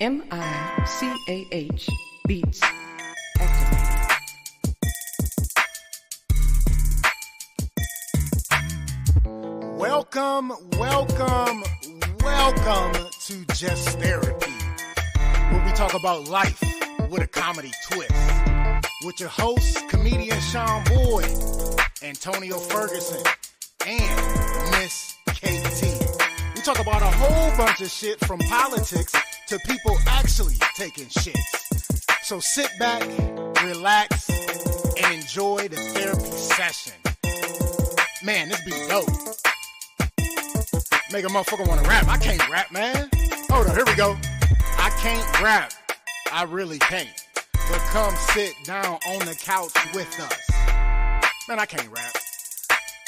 MICAH Beats activated. Welcome to Just Therapy, where we talk about life with a comedy twist. With your hosts, comedian Sean Boyd, Antonio Ferguson, and Miss KT. We talk about a whole bunch of shit from politics to people actually taking shits. So sit back, relax, and enjoy the therapy session. Man, this be dope. Make a motherfucker want to rap. I can't rap, man. Hold on, here we go. I can't rap. I really can't. But come sit down on the couch with us. Man, I can't rap.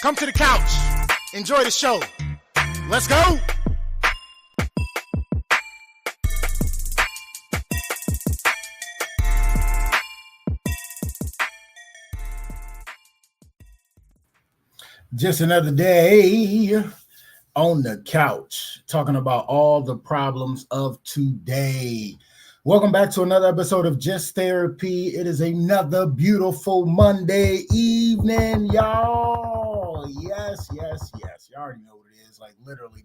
Come to the couch. Enjoy the show. Let's go. Just another day on the couch, talking about all the problems of today. Welcome back to another episode of Just Therapy. It is another beautiful Monday evening, y'all. Yes. You already know what it is. Like literally,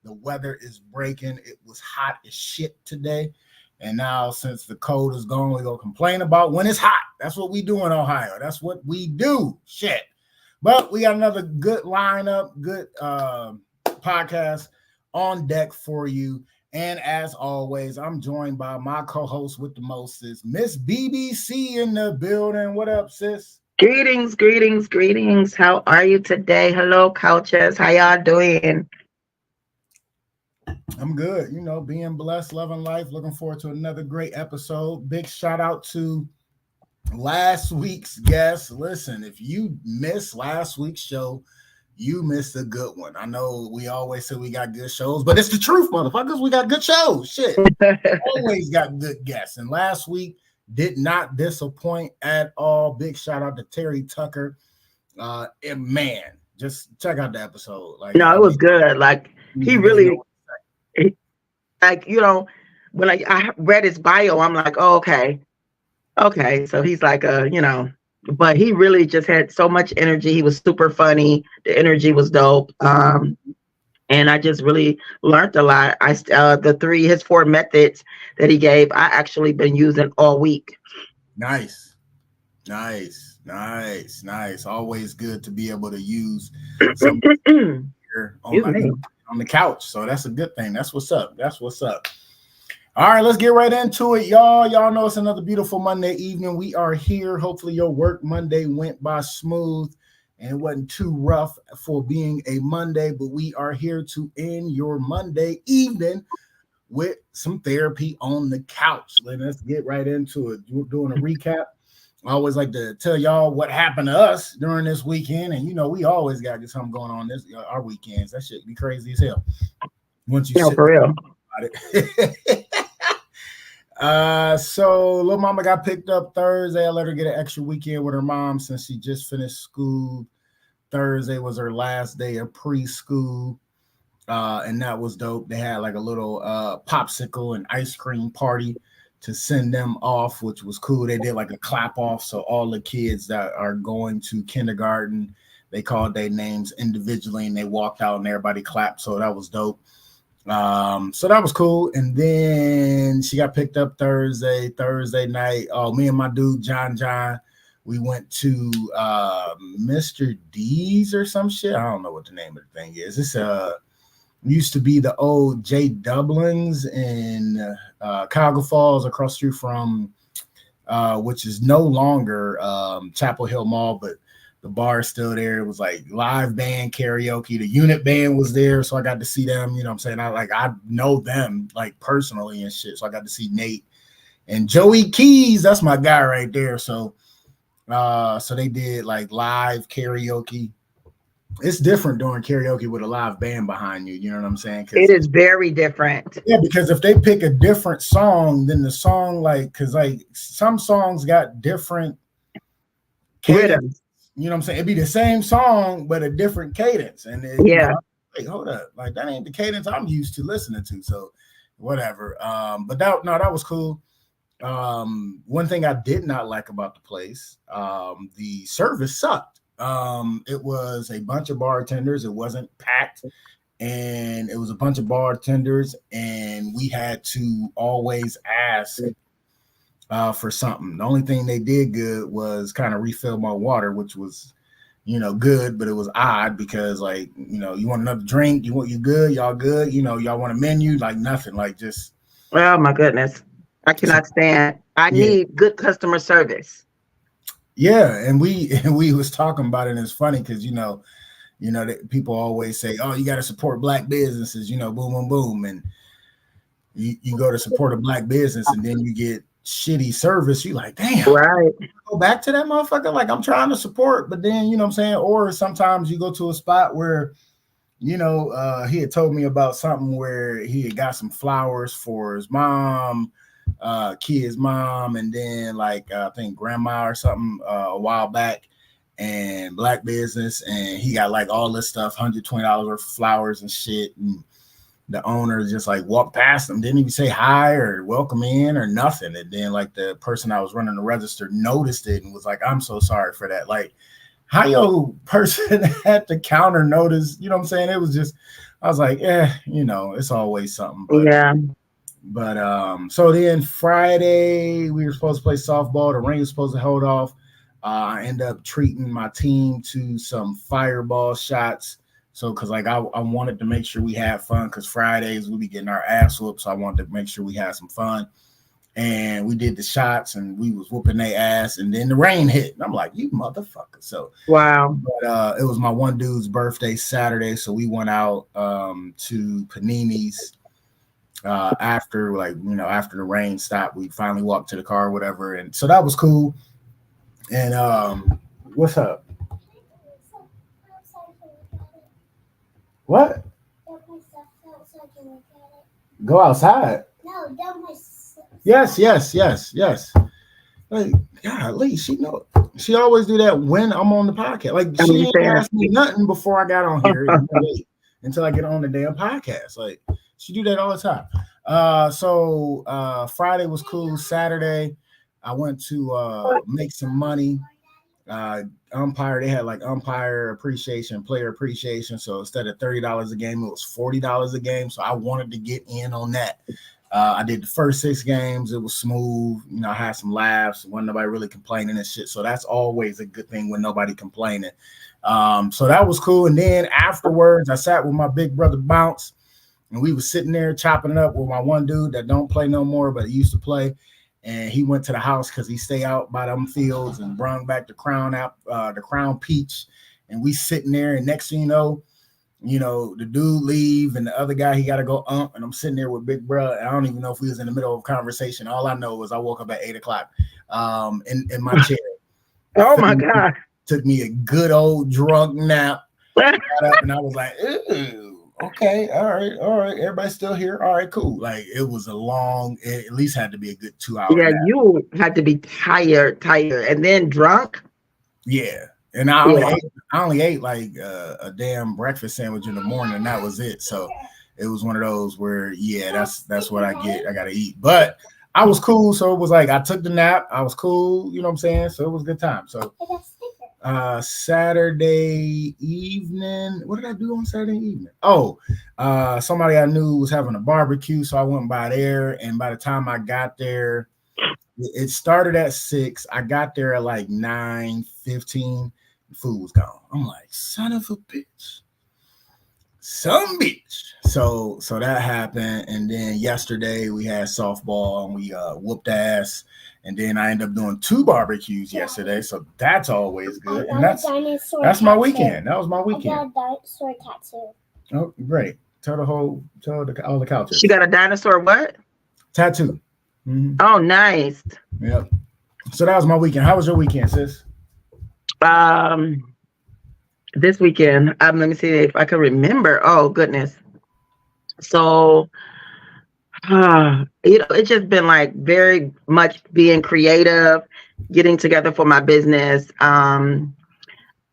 the weather is breaking. It was hot as shit today. And now since the cold is gone, we're going to complain about when it's hot. That's what we do in Ohio. That's what we do. Shit. But we got another good lineup, good podcast on deck for you. And as always, I'm joined by my co-host with the mostest, Miss BBC in the building. What up, sis? Greetings. How are you today? Hello, couches. How y'all doing? I'm good. You know, being blessed, loving life. Looking forward to another great episode. Big shout out to last week's guest. Listen, if you missed last week's show, you missed a good one. I know we always say we got good shows, but it's the truth, motherfuckers. We got good shows. Shit. Always got good guests. And last week did not disappoint at all. Big shout out to Terry Tucker. And man, just check out the episode. Like, no, it was good. Like he really, when I read his bio, I'm like, oh, okay. So he's like but he really just had so much energy. He was super funny. The energy was dope. And I just really learned a lot. His 4 methods that he gave, I actually been using all week. Nice. Always good to be able to use some here on the couch. So that's a good thing. That's what's up. All right, let's get right into it, y'all. Y'all know it's another beautiful Monday evening. We are here. Hopefully your work Monday went by smooth and it wasn't too rough for being a Monday, but we are here to end your Monday evening with some therapy on the couch. Let's get right into it. We're doing a recap. I always like to tell y'all what happened to us during this weekend. And, you know, we always got something going on our weekends. That shit be crazy as hell. Once you for real. So little mama got picked up Thursday. I let her get an extra weekend with her mom since she just finished school. Thursday was her last day of preschool, and that was dope. They had like a little popsicle and ice cream party to send them off, which was cool. They did like a clap off, so all the kids that are going to kindergarten, they called their names individually and they walked out and everybody clapped, so that was dope. So that was cool. And then she got picked up Thursday night. Oh, me and my dude John, we went to Mr. D's or some shit. I don't know what the name of the thing is. This used to be the old J Dublin's in Cuyahoga Falls, across the street from which is no longer Chapel Hill Mall, but the bar is still there. It was like live band karaoke. The unit band was there, so I got to see them. You know what I'm saying? I know them like personally and shit. So I got to see Nate and Joey Keys. That's my guy right there. So they did like live karaoke. It's different doing karaoke with a live band behind you. You know what I'm saying? It is very different. Yeah, because if they pick a different song, then the song because some songs got different cadence. You know what I'm saying? It'd be the same song, but a different cadence. And hold up. Like, that ain't the cadence I'm used to listening to. So whatever. But that was cool. One thing I did not like about the place, the service sucked. It was a bunch of bartenders. It wasn't packed, and it was a bunch of bartenders, and we had to always ask for something. The only thing they did good was kind of refill my water, which was, good, but it was odd because, like, you want another drink, you good, y'all good, y'all want a menu, like nothing, like just. Oh my goodness, I cannot stand. I need good customer service. Yeah, and we was talking about it, and it's funny because that people always say, oh, you got to support Black businesses, boom, boom, boom, and you go to support a Black business, and then you get shitty service. You like, damn, right? Go back to that motherfucker. Like, I'm trying to support, but then you know what I'm saying. Or sometimes you go to a spot where, he had told me about something where he had got some flowers for his mom, kid's mom, and then like I think grandma or something a while back, and Black business, and he got like all this stuff, $120 worth of flowers and shit, and the owner just like walked past him, didn't even say hi or welcome in or nothing. And then like the person I was running the register noticed it and was like, I'm so sorry for that. Like, how your person at the counter noticed, you know what I'm saying? It was just, I was like, it's always something. But, yeah. But so then Friday we were supposed to play softball. The rain was supposed to hold off. I ended up treating my team to some fireball shots. So, because like I wanted to make sure we had fun, because Fridays we be getting our ass whooped. So I wanted to make sure we had some fun. And we did the shots and we was whooping their ass. And then the rain hit. And I'm like, you motherfucker. So, wow. But it was my one dude's birthday Saturday. So we went out to Panini's after the rain stopped. We finally walked to the car or whatever. And so that was cool. And what's up? What? Go outside. No, don't my stuff. Yes. Like, golly, she always do that when I'm on the podcast. Like, she didn't ask me nothing before I got on here until I get on the damn podcast. Like, she do that all the time. So Friday was cool. Saturday, I went to make some money. Umpire, they had like umpire appreciation, player appreciation. So instead of $30 a game, it was $40 a game. So I wanted to get in on that. I did the first 6 games. It was smooth. I had some laughs. Wasn't nobody really complaining and shit. So that's always a good thing when nobody complaining. So that was cool. And then afterwards, I sat with my big brother Bounce, and we was sitting there chopping it up with my one dude that don't play no more, but he used to play. And he went to the house because he stay out by them fields and brought back the Crown Peach. And we sitting there, and next thing you know, the dude leave and the other guy, he got to go and I'm sitting there with Big Bruh. I don't even know if we was in the middle of a conversation. All I know is I woke up at 8:00 in my chair. Oh my God. Took me a good old drunk nap. Got up and I was like, ooh. Okay, all right. Everybody's still here. All right, cool. Like, it was it at least had to be a good 2 hours. Yeah, you had to be tired, and then drunk. Yeah, and I only ate like a damn breakfast sandwich in the morning, and that was it. So it was one of those where, that's what I get. I gotta eat, but I was cool. So it was like I took the nap. I was cool. You know what I'm saying? So it was a good time. So. Saturday evening. What did I do on Saturday evening? Oh, somebody I knew was having a barbecue, so I went by there. And by the time I got there, it started at 6. I got there at like 9:15. The food was gone. I'm like, son of a bitch. Some bitch. So that happened. And then yesterday we had softball and we whooped ass. And then I ended up doing 2 barbecues yesterday, so that's always good. And that's my weekend. That was my weekend. I got a dinosaur tattoo. Oh, great! Tell all the couches. She got a dinosaur what? Tattoo. Mm-hmm. Oh, nice. Yep. So that was my weekend. How was your weekend, sis? This weekend, let me see if I can remember. Oh goodness. So. It's just been like very much being creative, getting together for my business. I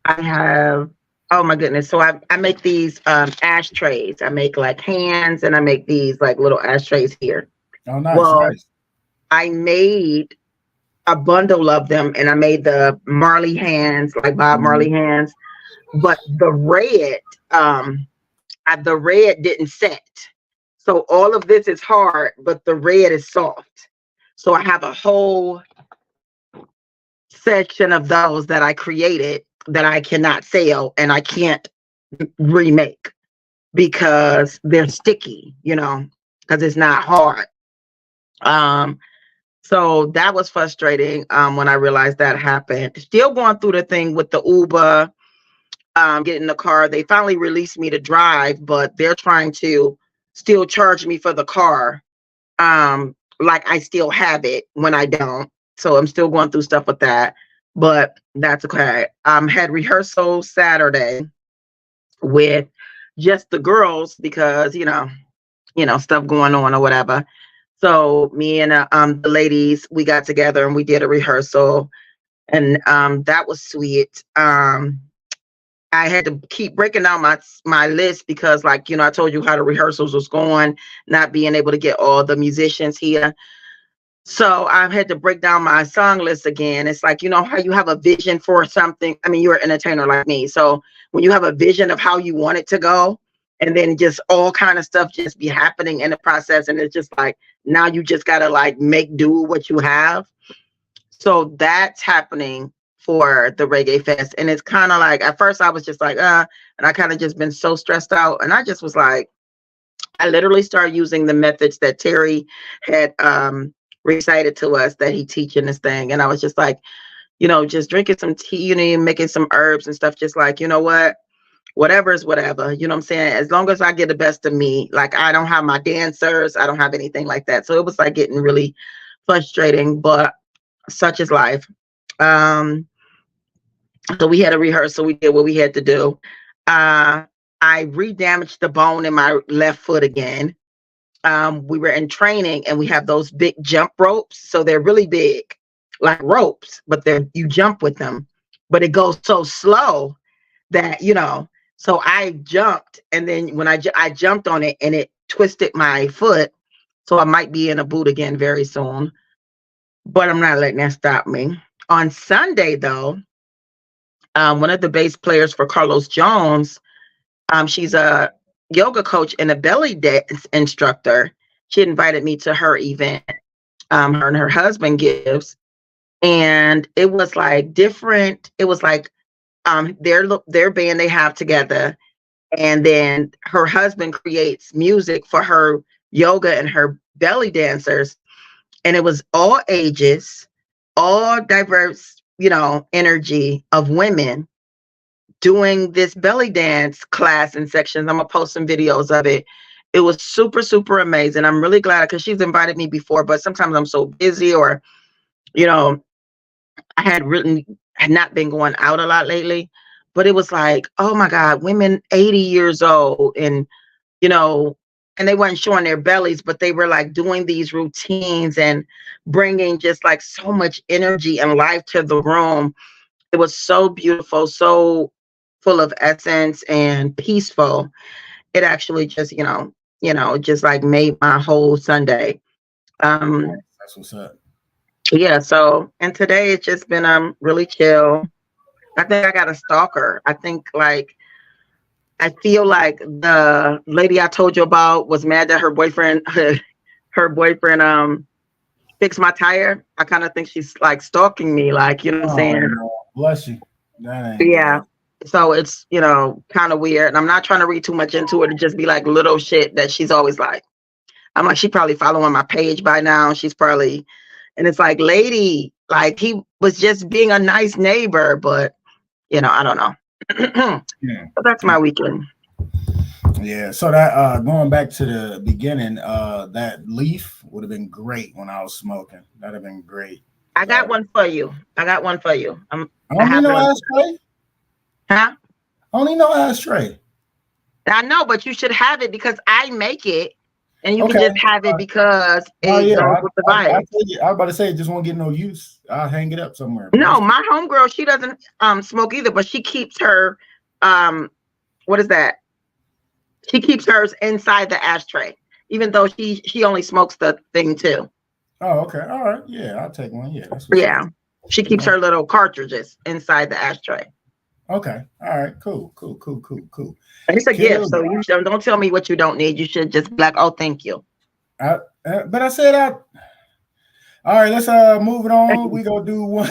have Oh my goodness. So I make these ashtrays. I make like hands and I make these like little ashtrays here. Oh, nice, Well, nice. I made a bundle of them and I made the Marley hands, like Bob Mhm. Marley hands, but the red didn't set. So all of this is hard, but the red is soft. So I have a whole section of those that I created that I cannot sell and I can't remake because they're sticky, because it's not hard. Um, so that was frustrating when I realized that happened. Still going through the thing with the Uber, getting in the car. They finally released me to drive, but they're trying to still charge me for the car. Like I still have it when I don't. So I'm still going through stuff with that, but that's okay. Had rehearsal Saturday with just the girls because stuff going on or whatever. So me and the ladies, we got together and we did a rehearsal, and that was sweet. I had to keep breaking down my list because, like, I told you how the rehearsals was going, not being able to get all the musicians here. So I had to break down my song list again. It's like, how you have a vision for something. I mean, you're an entertainer like me. So when you have a vision of how you want it to go, and then just all kind of stuff just be happening in the process, and it's just like now you just gotta like make do what you have. So that's happening for the Reggae Fest. And it's kind of like at first I was just like, and I kind of just been so stressed out. And I just was like, I literally started using the methods that Terry had recited to us that he teach in this thing. And I was just like, just drinking some tea, making some herbs and stuff, just like, whatever is whatever, you know what I'm saying? As long as I get the best of me, like I don't have my dancers, I don't have anything like that. So it was like getting really frustrating, but such is life. Um, so we had a rehearsal, we did what we had to do. I re-damaged the bone in my left foot again. We were in training and we have those big jump ropes. So they're really big, like ropes, but you jump with them, but it goes so slow that, so I jumped. And then when I jumped on it and it twisted my foot. So I might be in a boot again very soon, but I'm not letting that stop me. On Sunday though, one of the bass players for Carlos Jones, she's a yoga coach and a belly dance instructor. She invited me to her event. Her and her husband gives, and it was like different. It was like their band they have together, and then her husband creates music for her yoga and her belly dancers, and it was all ages, all diverse, energy of women doing this belly dance class in sections. I'm gonna post some videos of it. It was super, super amazing. I'm really glad because she's invited me before, but sometimes I'm so busy or, I had not been going out a lot lately, but it was like, oh my God, women 80 years old and, and they weren't showing their bellies, but they were like doing these routines and bringing just like so much energy and life to the room. It was so beautiful, so full of essence and peaceful. It actually just, just like made my whole Sunday. That's what's up. Yeah. So, and today it's just been really chill. I think I got a stalker. I think like I feel like the lady I told you about was mad that her boyfriend fixed my tire. I kind of think she's like stalking me, like, you know what I'm saying? No. Bless you. Yeah. So it's, kind of weird. And I'm not trying to read too much into it. It just be like little shit that she's always like. I'm like, she probably following my page by now. She's probably, and it's like, lady, like he was just being a nice neighbor, but I don't know. Yeah. But that's my weekend. Yeah. So that going back to the beginning, that leaf would have been great when I was smoking. That'd have been great. I got one for you. I don't need no ashtray. Huh? I don't need no ashtray. I know, but you should have it because I make it, and you can just have it because it goes with the vibe. I was about to say it just won't get no use. I'll hang it up somewhere. No, my homegirl, she doesn't smoke either, but she keeps her what is that? She keeps hers inside the ashtray, even though she only smokes the thing too. Oh, okay. All right. Yeah, I'll take one. Yeah, that's yeah. She keeps her little cartridges inside the ashtray. Okay. All right. Cool. It's a gift, so you don't tell me what you don't need. You should just be like, oh, thank you. But I said I. All right, let's move it on. We gonna do one.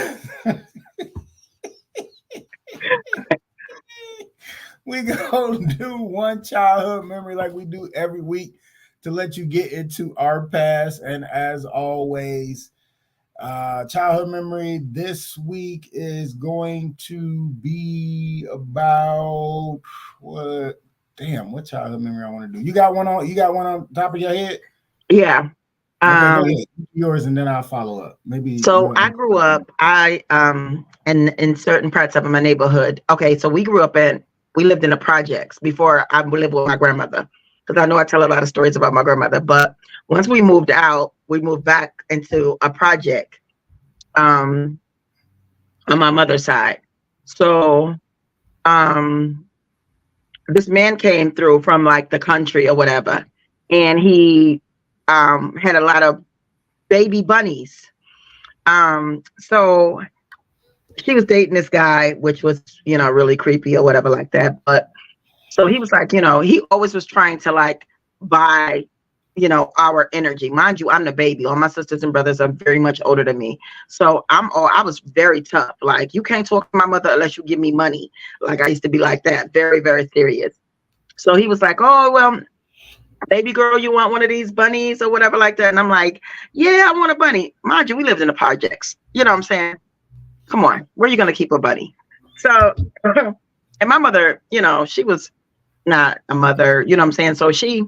We gonna do one childhood memory like we do every week to let you get into our past. And as always, childhood memory this week is going to be about what? Damn, what childhood memory I want to do? You got one on top of your head? Yeah. Yours, and then I'll follow up. Maybe. So I grew up. In certain parts of my neighborhood. Okay, so we lived in the projects before I lived with my grandmother. Because I know I tell a lot of stories about my grandmother. But once we moved out, we moved back into a project on my mother's side. So this man came through from like the country or whatever, and he had a lot of baby bunnies. So she was dating this guy, which was, really creepy or whatever like that. But so he was like, he always was trying to like buy, our energy. Mind you, I'm the baby. All my sisters and brothers are very much older than me. So I was very tough. Like, you can't talk to my mother unless you give me money. Like, I used to be like that. Very, very serious. So he was like, oh, well, baby girl, you want one of these bunnies or whatever like that? And I'm like, yeah, I want a bunny. Mind you, we lived in the projects. You know what I'm saying? Come on, where are you going to keep a bunny? So, and my mother, she was not a mother, you know what I'm saying? So she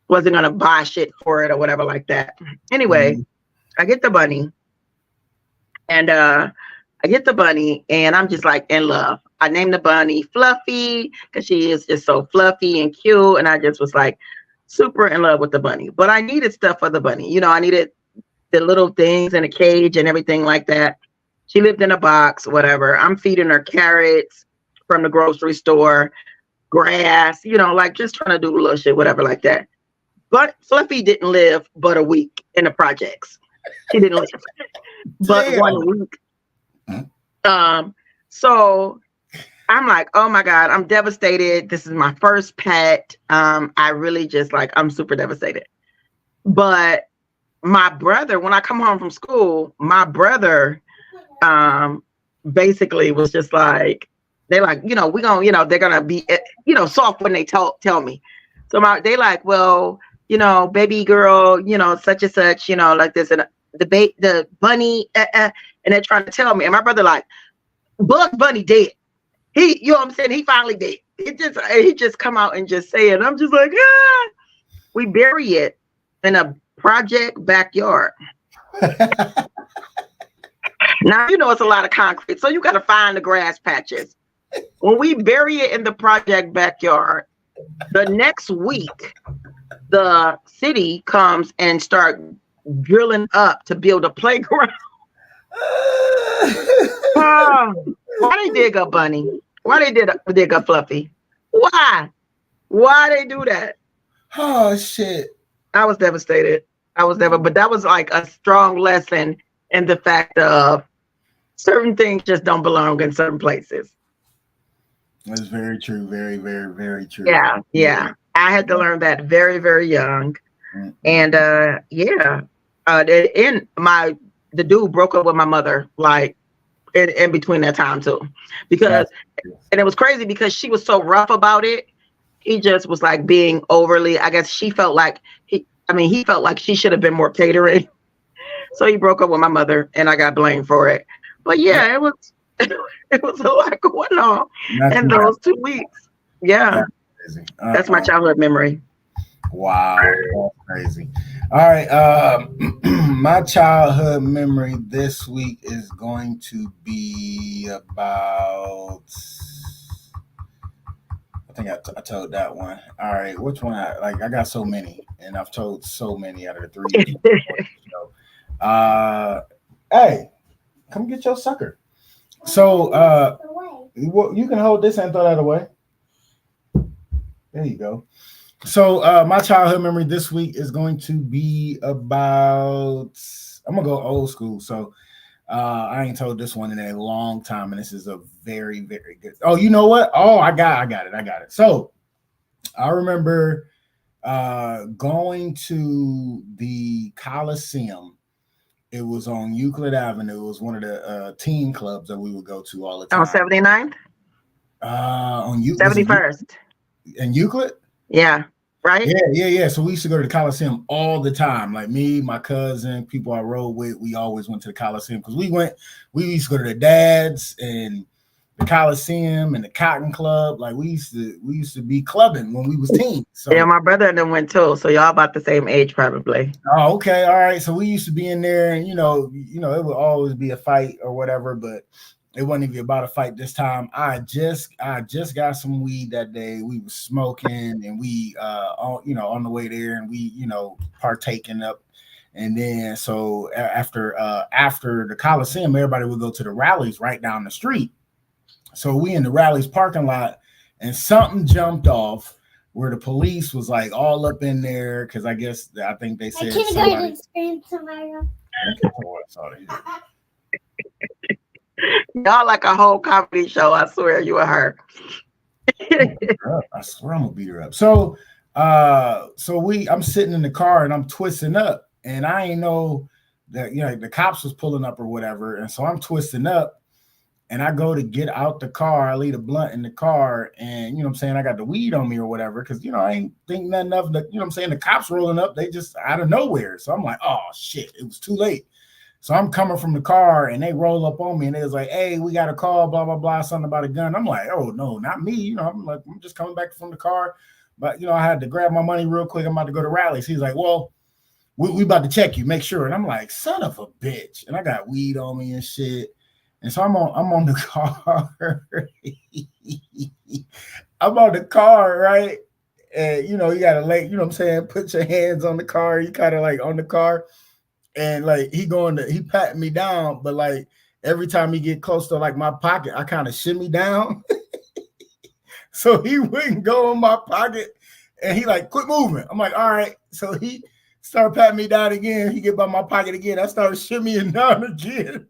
wasn't going to buy shit for it or whatever like that. Anyway, I get the bunny and I'm just like in love. I named the bunny Fluffy because she is just so fluffy and cute. And I just was like super in love with the bunny, but I needed stuff for the bunny. I needed the little things in a cage and everything like that. She lived in a box, whatever. I'm feeding her carrots from the grocery store, grass, like just trying to do a little shit, whatever like that. But Fluffy didn't live but a week in the projects. She didn't live but 1 week. So I'm like, oh my God, I'm devastated. This is my first pet. I really just I'm super devastated. But my brother, when I come home from school, my brother basically was just like, they're like, we're gonna, they're gonna be, soft when they tell me. So they like, well, baby girl, such and such, like this, and the bunny, and they're trying to tell me, and my brother like, Bugs Bunny dead. He, you know what I'm saying? He finally did. He just come out and just say it. I'm just like, ah. We bury it in a project backyard. Now, it's a lot of concrete, so you got to find the grass patches. When we bury it in the project backyard, the next week, the city comes and start drilling up to build a playground. Why they dig up Bunny? Why they dig up Fluffy? Why they do that? Oh shit! I was devastated. But that was like a strong lesson in the fact of certain things just don't belong in certain places. That's very true. Very, very, very true. Yeah. I had to learn that very, very young. And the dude broke up with my mother like in between that time too, because and it was crazy because she was so rough about it. He just was like being overly, I guess he felt like he felt like she should have been more catering. So he broke up with my mother and I got blamed for it. But yeah, it was a lot going on in those 2 weeks. Yeah. That's my childhood memory. Wow, that's crazy. All right, my childhood memory this week is going to be about. I think I told that one. All right, which one? I got so many, and I've told so many out of the 3. Hey, come get your sucker. So, you can hold this and throw that away. There you go. So my childhood memory this week is going to be about. I'm gonna go old school. So I ain't told this one in a long time, and this is a very, very good. Oh, you know what? Oh, I got it. So I remember going to the Coliseum. It was on Euclid Avenue. It was one of the teen clubs that we would go to all the time. On 79th? On Euclid. 71st. In Euclid? Yeah. Right? Yeah. So we used to go to the Coliseum all the time. Like me, my cousin, people I rode with, we always went to the Coliseum because we used to go to the Dads and the Coliseum and the Cotton Club. Like we used to be clubbing when we was teens. So. Yeah, my brother and them went too. So y'all about the same age probably. Oh, okay. All right. So we used to be in there and you know, it would always be a fight or whatever, but it wasn't even about a fight this time. I just got some weed that day. We were smoking and we on the way there and we, partaking up. And then so after the Coliseum, everybody would go to the rallies right down the street. So we in the rallies parking lot and something jumped off where the police was like all up in there because I think they said somebody. Y'all like a whole comedy show. I swear you and her. I swear I'm gonna beat her up. So I'm sitting in the car and I'm twisting up and I ain't know that the cops was pulling up or whatever. And so I'm twisting up and I go to get out the car. I leave a blunt in the car and I got the weed on me or whatever. Cause I ain't think nothing of the, the cops rolling up, they just out of nowhere. So I'm like, oh shit, it was too late. So I'm coming from the car and they roll up on me and they was like, hey, we got a call, blah, blah, blah, something about a gun. I'm like, oh, no, not me. I'm just coming back from the car. But, I had to grab my money real quick. I'm about to go to rallies. He's like, well, we about to check you, make sure. And I'm like, son of a bitch. And I got weed on me and shit. And so I'm on the car. I'm on the car, right? And, you got to lay, put your hands on the car. You kind of like on the car. And like he patting me down, but like every time he get close to like my pocket, I kind of shimmy down. So he wouldn't go in my pocket and he like, quit moving. I'm like, all right. So he started patting me down again. He get by my pocket again. I started shimmying down again.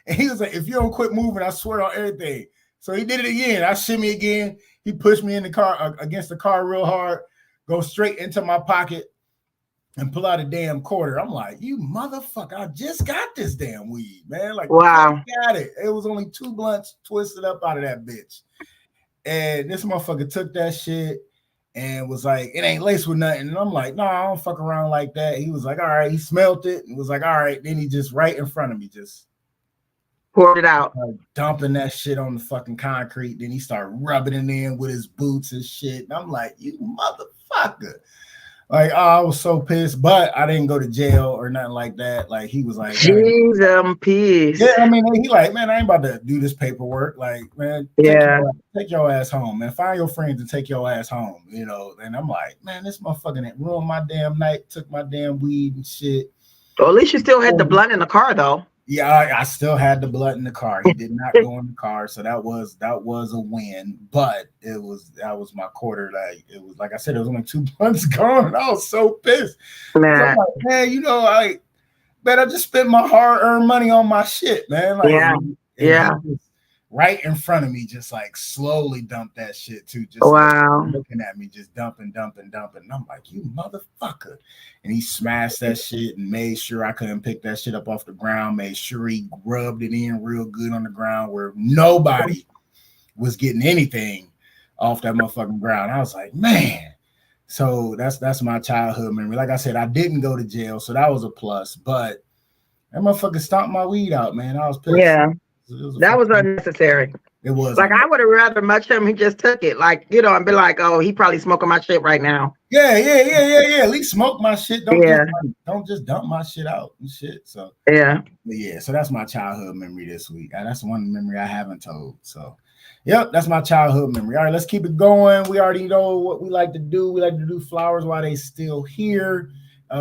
And he was like, if you don't quit moving, I swear on everything. So he did it again. I shimmy again. He pushed me in the car against the car real hard, go straight into my pocket. And pull out a damn quarter. I'm like, you motherfucker, I just got this damn weed, man. Like, wow. I got it. It was only 2 blunts twisted up out of that bitch. And this motherfucker took that shit and was like, it ain't laced with nothing. And I'm like, no, I don't fuck around like that. He was like, all right. He smelt it and was like, all right. Then he just right in front of me just poured it out. Dumping that shit on the fucking concrete. Then he started rubbing it in with his boots and shit. And I'm like, you motherfucker. Like, oh, I was so pissed, but I didn't go to jail or nothing like that. Like, he was like, jeez, peace. Yeah, I mean, he like, man, I ain't about to do this paperwork. Like, man, take your ass home, man. Find your friends and take your ass home, And I'm like, man, this motherfucker ruined my damn night, took my damn weed and shit. Well, at least you still had the blunt in the car, though. Yeah, I still had the blunt in the car. He did not go in the car, so that was a win. But that was my quarter. Like it was, like I said, it was only 2 months gone. I was so pissed. Man, so I'm like, man, I just spent my hard-earned money on my shit, man. Like, yeah. Right in front of me, just like slowly dumped that shit too. Just wow, looking at me, just dumping. And I'm like, you motherfucker. And he smashed that shit and made sure I couldn't pick that shit up off the ground, made sure he rubbed it in real good on the ground where nobody was getting anything off that motherfucking ground. I was like, man. So that's my childhood memory. Like I said, I didn't go to jail, so that was a plus. But that motherfucker stomped my weed out, man. I was pissed. Yeah. That was unnecessary. It was like I would have rather much him. He just took it, like and be like, "Oh, he probably smoking my shit right now." Yeah. At least smoke my shit. Don't just dump my shit out and shit. So yeah. So that's my childhood memory this week. That's one memory I haven't told. So, yep, that's my childhood memory. All right, let's keep it going. We already know what we like to do. We like to do flowers while they still here.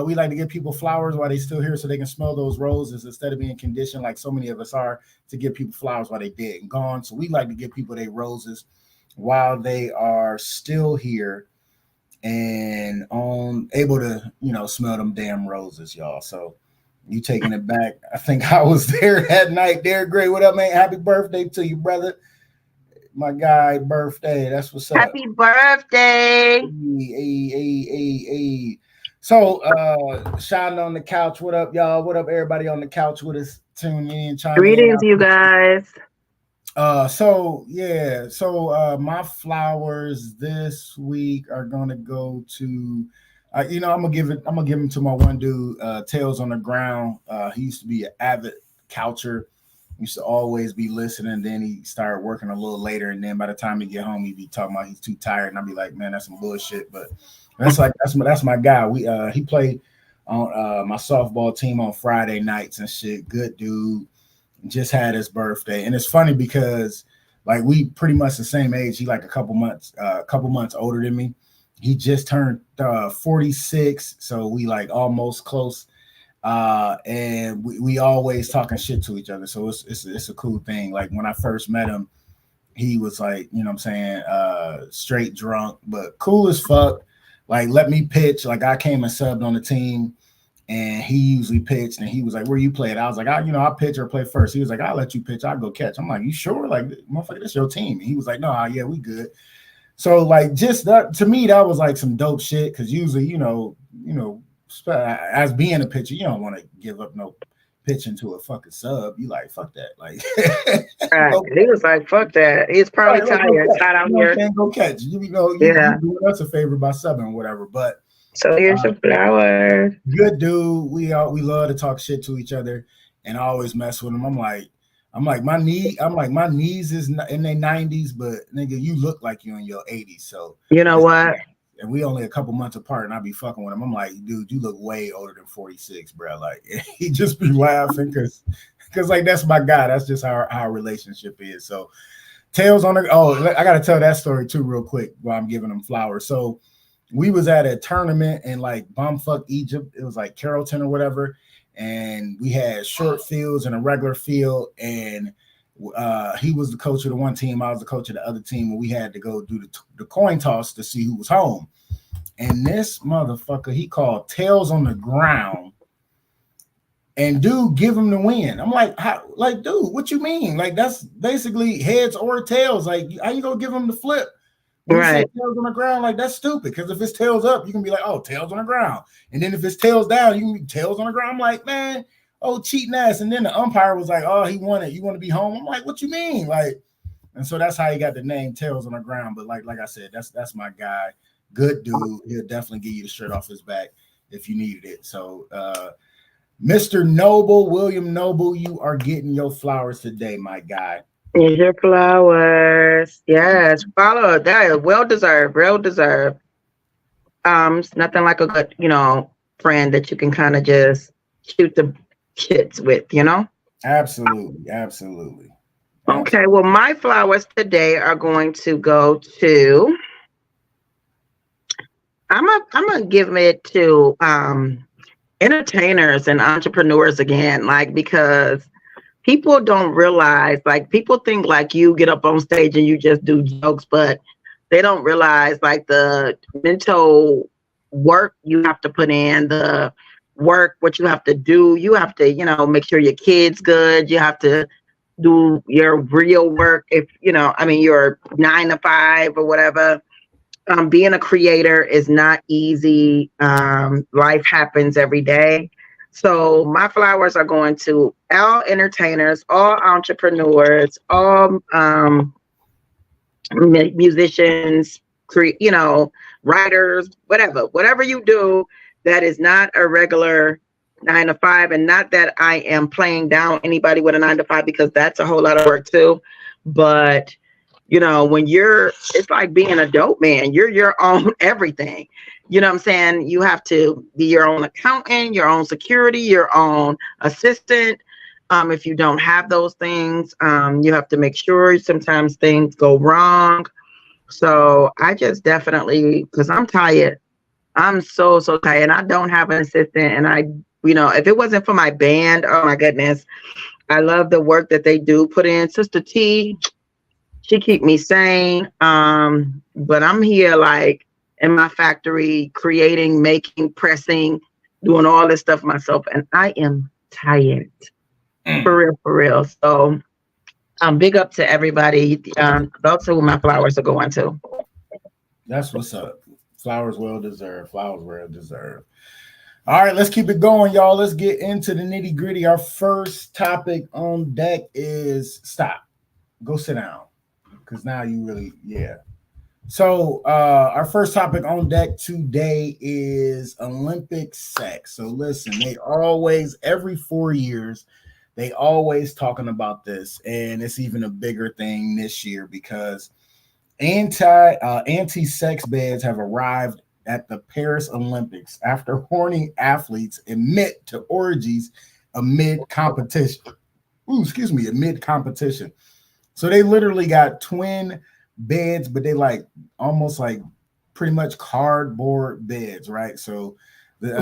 We like to give people flowers while they still here so they can smell those roses instead of being conditioned like so many of us are to give people flowers while they dead and gone. So we like to give people their roses while they are still here and able to, smell them damn roses, y'all. So you taking it back. I think I was there that night. Derek Gray, what up, man? Happy birthday to you, brother. My guy, birthday. That's what's up. Happy birthday. Hey. So, Shine on the couch. What up, y'all? What up, everybody on the couch with us? Tune in. Greetings, you guys. So my flowers this week are gonna go to, I'm gonna give them to my one dude, Tails on the Ground. He used to be an avid coucher. Used to always be listening. Then he started working a little later, and then by the time he get home, he'd be talking about he's too tired, and I'd be like, man, that's some bullshit. But that's my guy. He played on my softball team on Friday nights and shit. Good dude. Just had his birthday, and it's funny because like we pretty much the same age. He like a couple months older than me. He just turned 46, so we like almost close. And we always talking shit to each other, so it's a cool thing. Like when I first met him, he was like, straight drunk, but cool as fuck. Like let me pitch. Like I came and subbed on the team. And he usually pitched, and he was like, "Where you play?" I was like, "I'll pitch or play first." He was like, "I'll let you pitch. I'll go catch." I'm like, "You sure? Like, motherfucker, that's your team." And he was like, "No, yeah, we good." So like, just that to me, that was like some dope shit. Because usually, as being a pitcher, you don't want to give up no pitching to a fucking sub. You like, fuck that. Like, right. He was like, "Fuck that." He's probably tired. Not out here. Go catch. You doing us a favor by subbing or whatever, but. So here's some flowers. Good dude. We love to talk shit to each other, and I always mess with him. I'm like my knees is in their 90s, but nigga, you look like you're in your 80s. So you know what? And we only a couple months apart, and I be fucking with him. I'm like, dude, you look way older than 46, bro. Like he just be laughing because like that's my guy. That's just how our relationship is. So Tails on the I gotta tell that story too real quick while I'm giving him flowers. So we was at a tournament in like bumfuck Egypt. It was like Carrollton or whatever. And we had short fields and a regular field. And he was the coach of the one team. I was the coach of the other team. And we had to go do the coin toss to see who was home. And this motherfucker, he called Tails on the Ground. And dude, give him the win. I'm like, dude, what you mean? Like, that's basically heads or tails. Like, how you gonna give him the flip? Right. Tails on the ground, like that's stupid. Because if it's tails up, you can be like, oh, tails on the ground. And then if it's tails down, you can be tails on the ground. I'm like, man, cheating ass. And then the umpire was like, oh, he won it. You want to be home? I'm like, what you mean? Like, and so that's how he got the name Tails on the Ground. But like I said, that's my guy. Good dude. He'll definitely give you the shirt off his back if you needed it. So Mr. Noble, William Noble, you are getting your flowers today, my guy. Here's your flowers. Yes, follow that. Well deserved. It's nothing like a good, friend that you can kind of just shoot the shits with, Absolutely. Okay, well, my flowers today are going to go to. I'm gonna give it to entertainers and entrepreneurs again, like because. People don't realize, like people think like you get up on stage and you just do jokes, but they don't realize like the mental work you have to put in, the work, what you have to do. You have to, make sure your kid's good. You have to do your real work. If, your 9 to 5 or whatever. Being a creator is not easy. Life happens every day. So my flowers are going to all entertainers, all entrepreneurs, all musicians, writers, whatever you do that is not a regular 9 to 5. And not that I am playing down anybody with a 9 to 5, because that's a whole lot of work too. But when it's like being a dope man, you're your own everything. You know what I'm saying? You have to be your own accountant, your own security, your own assistant. If you don't have those things, you have to make sure sometimes things go wrong. So I just definitely, because I'm tired. I'm so tired, and I don't have an assistant. And I, if it wasn't for my band, oh my goodness, I love the work that they do put in. Sister T, She keep me sane. But I'm here like in my factory, creating, making, pressing, doing all this stuff myself, and I am tired. For real. So big up to everybody. That's who my flowers are going to. That's what's up. Flowers well deserved. Flowers well deserved. All right, let's keep it going, y'all. Let's get into the nitty gritty. Our first topic on deck is stop. Go sit down. Because now you really, yeah. So our first topic on deck today is Olympic sex. So listen, they always, every 4 years, they always talking about this. And it's even a bigger thing this year because anti-sex beds have arrived at the Paris Olympics after horny athletes admit to orgies amid competition. Amid competition. So they literally got twin beds, but they like almost like pretty much cardboard beds, right? So the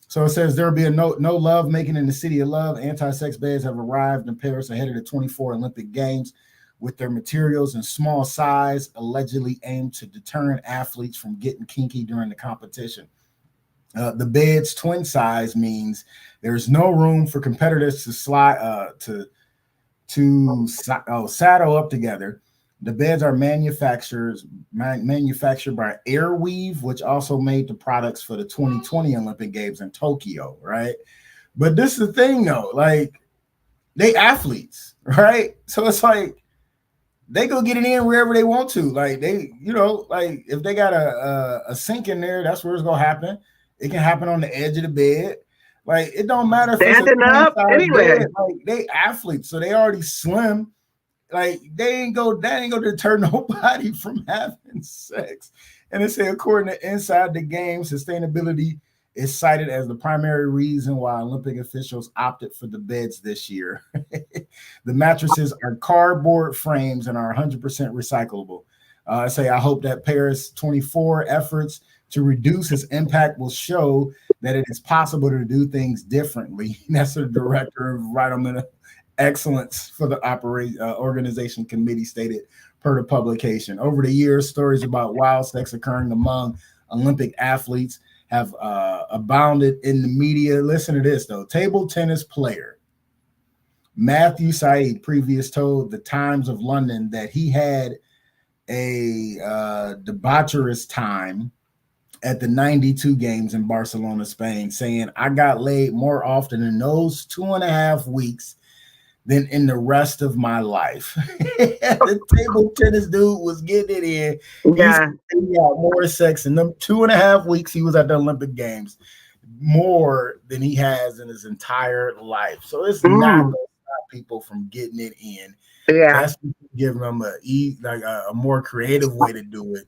So it says there'll be a no love making in the city of love. Anti-sex beds have arrived in Paris ahead of the 24 Olympic Games, with their materials in small size, allegedly aimed to deter athletes from getting kinky during the competition. The bed's twin size means there's no room for competitors to saddle up together. The beds are manufactured by Airweave, which also made the products for the 2020 Olympic Games in Tokyo, right? But this is the thing, though, like they athletes, right? So it's like they go get it in wherever they want to. Like they, like if they got a sink in there, that's where it's gonna happen. It can happen on the edge of the bed. Like it don't matter if standing up anyway. Like they athletes, so they already slim. Like that ain't gonna deter nobody from having sex. And it say according to Inside the Game, sustainability is cited as the primary reason why Olympic officials opted for the beds this year. The mattresses are cardboard frames and are 100% recyclable. I hope that Paris 24 efforts to reduce its impact will show that it is possible to do things differently. That's the director of Vitamin Excellence for the organization committee stated per the publication. Over the years, stories about wild sex occurring among Olympic athletes have abounded in the media. Listen to this, though. Table tennis player Matthew Said previous told the Times of London that he had a debaucherous time at the 92 games in Barcelona, Spain, saying, I got laid more often in those 2.5 weeks than in the rest of my life. The table tennis dude was getting it in. Yeah. He got more sex in them 2.5 weeks he was at the Olympic Games, more than he has in his entire life. So it's not going to stop people from getting it in. Yeah. That's giving them a more creative way to do it.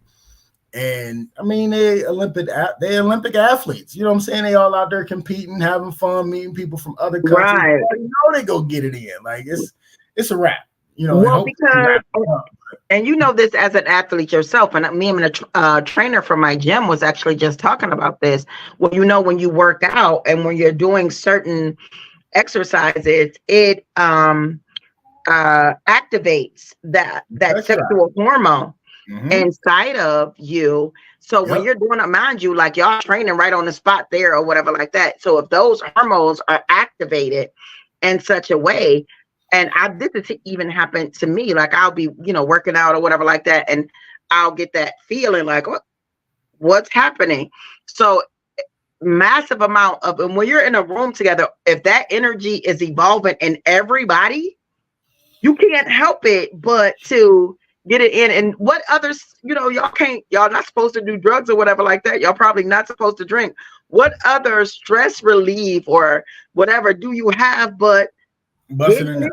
And I mean, they're Olympic athletes. You know what I'm saying? They all out there competing, having fun, meeting people from other countries. Right. They go get it in. Like it's a wrap. Well, because and you know this as an athlete yourself, and me and a trainer from my gym was actually just talking about this. Well, when you work out and when you're doing certain exercises, it activates that sexual hormone inside of you. So when you're doing it, mind you, like y'all training right on the spot there or whatever like that. So if those hormones are activated in such a way, and this has even happened to me, like I'll be, working out or whatever like that, and I'll get that feeling like, what's happening? So massive amount of, and when you're in a room together, if that energy is evolving in everybody, you can't help it but to get it in. And what others, y'all not supposed to do drugs or whatever like that. Y'all probably not supposed to drink. What other stress relief or whatever do you have but busting it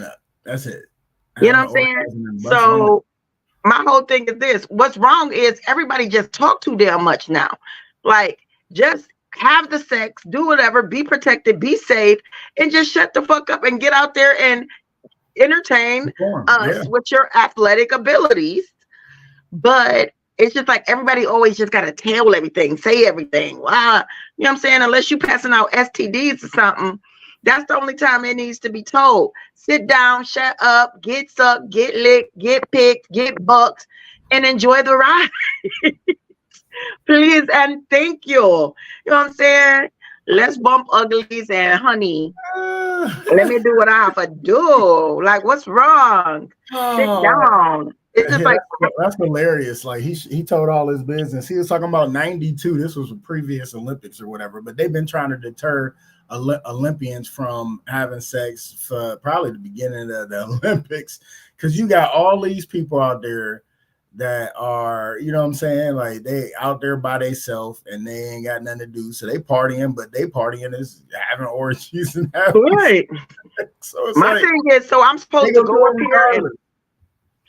up? That's it. You know what I'm saying? So my whole thing is this. What's wrong is everybody just talk too damn much now. Like, just have the sex, do whatever, be protected, be safe, and just shut the fuck up and get out there and entertain us with your athletic abilities. But it's just like everybody always just got to tell everything, say everything. Wow. You know what I'm saying? Unless you passing out STDs or something, That's the only time it needs to be told. Sit down, shut up, get sucked, get licked, get picked, get bucked, and enjoy the ride. Please and thank you. You know what I'm saying? Let's bump uglies and honey. Let me do what I have to do. Like, what's wrong? Sit down. It's just like that's hilarious. Like he told all his business. He was talking about 92. This was the previous Olympics or whatever, but they've been trying to deter Olympians from having sex for probably the beginning of the Olympics, because you got all these people out there that are, you know what I'm saying, like they out there by themselves and they ain't got nothing to do, so they partying, but they partying is having orgies and having right. So it's my thing is, so I'm supposed to go up here and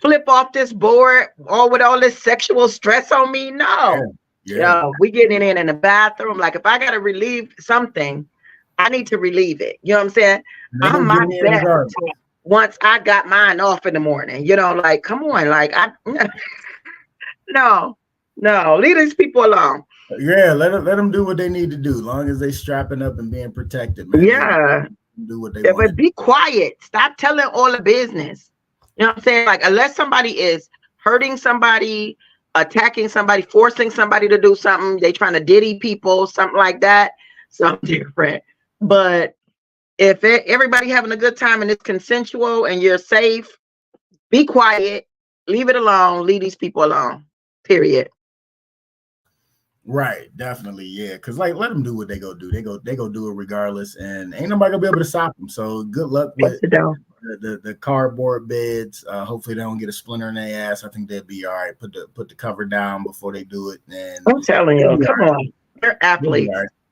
flip off this board all with all this sexual stress on me? No. Yeah. We getting in the bathroom. Like, if I gotta relieve something, I need to relieve it. You know what I'm saying? I'm my best once I got mine off in the morning. You know, like, come on, like no, leave these people alone. Yeah, let them do what they need to do, as long as they strapping up and being protected, man. Yeah, do what they want. But be quiet. Stop telling all the business. You know what I'm saying? Like, unless somebody is hurting somebody, attacking somebody, forcing somebody to do something, they trying to diddy people, something like that, something different. But if everybody having a good time and it's consensual and you're safe, be quiet, leave it alone, leave these people alone, period. Right, definitely, yeah. Because like, let them do what they go do. They go do it regardless, and ain't nobody gonna be able to stop them. So good luck with the cardboard beds. Hopefully they don't get a splinter in their ass. I think they'll be all right. Put the cover down before they do it. And I'm telling you, come on, they're athletes.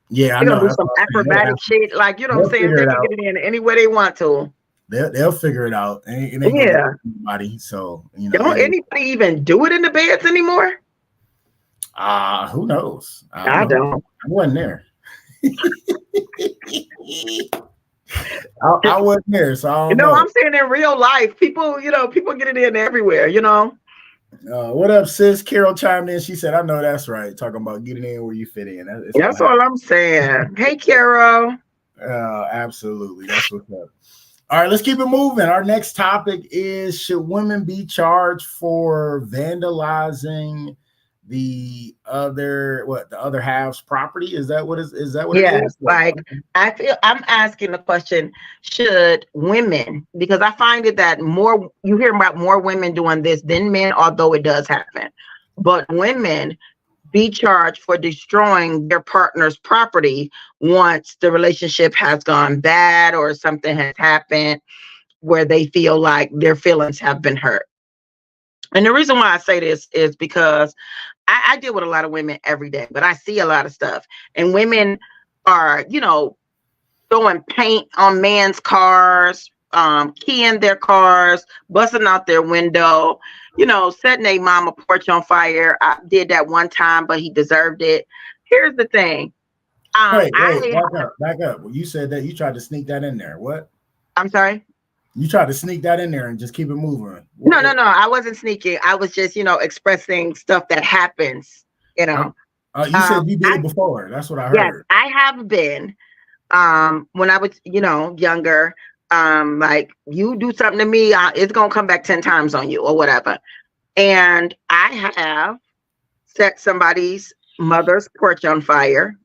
Yeah, they're gonna do some acrobatic shit. Like, you know what I'm saying? They can get it in any way they want to. They'll figure it out. Ain't anybody. So you know, don't anybody even do it in the beds anymore? Who knows? I don't. I wasn't there. I wasn't there, so I don't know. I'm saying in real life, people get it in everywhere, you know. What up, sis? Carol chimed in. She said, I know that's right. Talking about getting in where you fit in. That's all I'm saying. Hey, Carol. Absolutely. That's what's up. All right, let's keep it moving. Our next topic is, should women be charged for vandalizing the other half's property? Is that what it is? Like, I feel I'm asking the question, should women, because I find it that you hear about more women doing this than men, although it does happen, but women be charged for destroying their partner's property once the relationship has gone bad or something has happened where they feel like their feelings have been hurt. And the reason why I say this is because I deal with a lot of women every day, but I see a lot of stuff. And women are, throwing paint on men's cars, keying their cars, busting out their window, setting a mama porch on fire. I did that one time, but he deserved it. Here's the thing. Wait, back up. Well, you said that you tried to sneak that in there. What? I'm sorry? You tried to sneak that in there and just keep it moving. No. I wasn't sneaking. I was just, expressing stuff that happens, You said you did it before. That's what I heard. Yes, I have been. When I was, younger, like, you do something to me, it's going to come back 10 times on you or whatever. And I have set somebody's mother's porch on fire.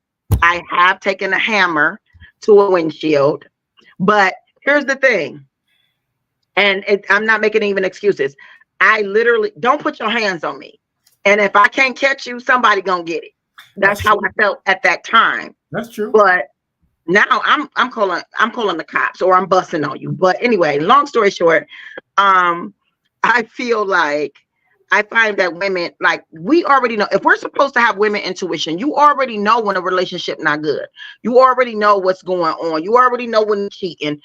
I have taken a hammer to a windshield. But here's the thing. And I'm not making even excuses. I literally, don't put your hands on me. And if I can't catch you, somebody gonna get it. That's how I felt at that time. That's true. But now I'm calling the cops, or I'm busting on you. But anyway, long story short, I feel like I find that women, like, we already know, if we're supposed to have women intuition, you already know when a relationship not good. You already know what's going on. You already know when you're cheating.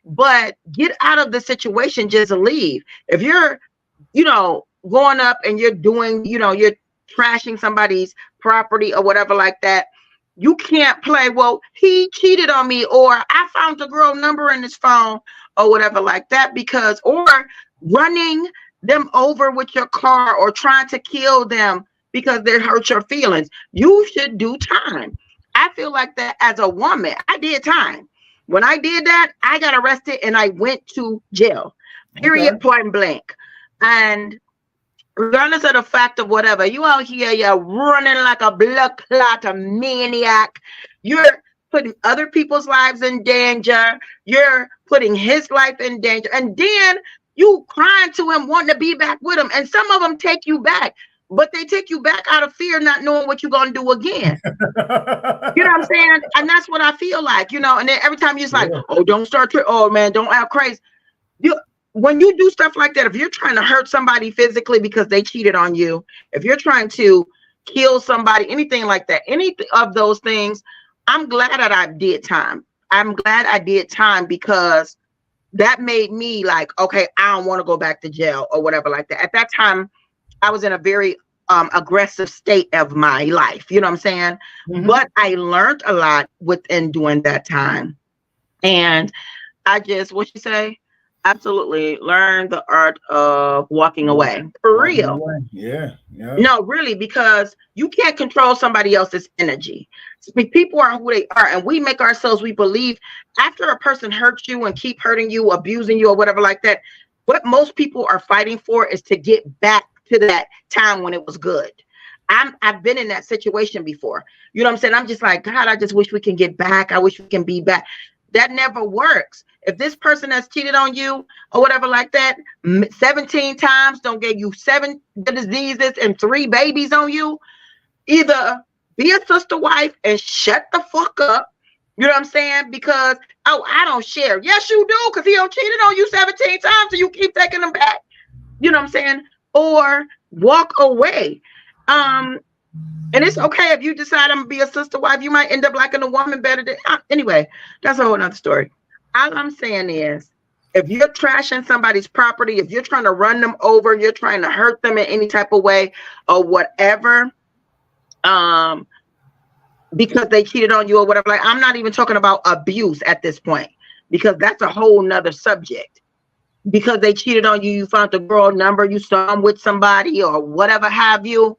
But get out of the situation, just leave. If you're, going up and you're doing, you're trashing somebody's property or whatever like that, you can't play, well, he cheated on me, or I found the girl number in his phone or whatever like that, or running them over with your car or trying to kill them because they hurt your feelings. You should do time. I feel like that as a woman, I did time. When I did that, I got arrested and I went to jail. Period, point blank. And regardless of the fact of whatever, you out here, you're running like a blood clot, a maniac. You're putting other people's lives in danger. You're putting his life in danger. And then you crying to him, wanting to be back with him. And some of them take you back, but they take you back out of fear, not knowing what you're going to do again. You know what I'm saying? And that's what I feel like, you know. And then every time you're just like, oh, don't start to, oh man, don't act crazy. When you do stuff like that, if you're trying to hurt somebody physically because they cheated on you, if you're trying to kill somebody, anything like that, any of those things, I'm glad that I did time. I'm glad I did time because that made me like, okay, I don't want to go back to jail or whatever like that. At that time, I was in a very aggressive state of my life. You know what I'm saying? Mm-hmm. But I learned a lot within doing that time. And I just, what you say? Absolutely learn the art of walking away. For real. Yeah. No, really, because you can't control somebody else's energy. People are who they are, and we make ourselves, we believe after a person hurts you and keep hurting you, abusing you or whatever like that, what most people are fighting for is to get back to that time when it was good. I've been in that situation before. You know what I'm saying? I'm just like, God, I just wish we can get back. I wish we can be back. That never works. If this person has cheated on you or whatever like that, 17 times, don't get you 7 diseases and 3 babies on you, either be a sister wife and shut the fuck up. You know what I'm saying? Because, oh, I don't share. Yes, you do, because he don't cheated on you 17 times and you keep taking them back. You know what I'm saying? Or walk away. And it's okay if you decide I'm gonna be a sister wife. You might end up liking a woman better than anyway. That's a whole nother story. All I'm saying is, if you're trashing somebody's property, if you're trying to run them over, you're trying to hurt them in any type of way or whatever, because they cheated on you or whatever. Like, I'm not even talking about abuse at this point, because that's a whole nother subject. Because they cheated on you, you found the girl number, you saw them with somebody or whatever have you.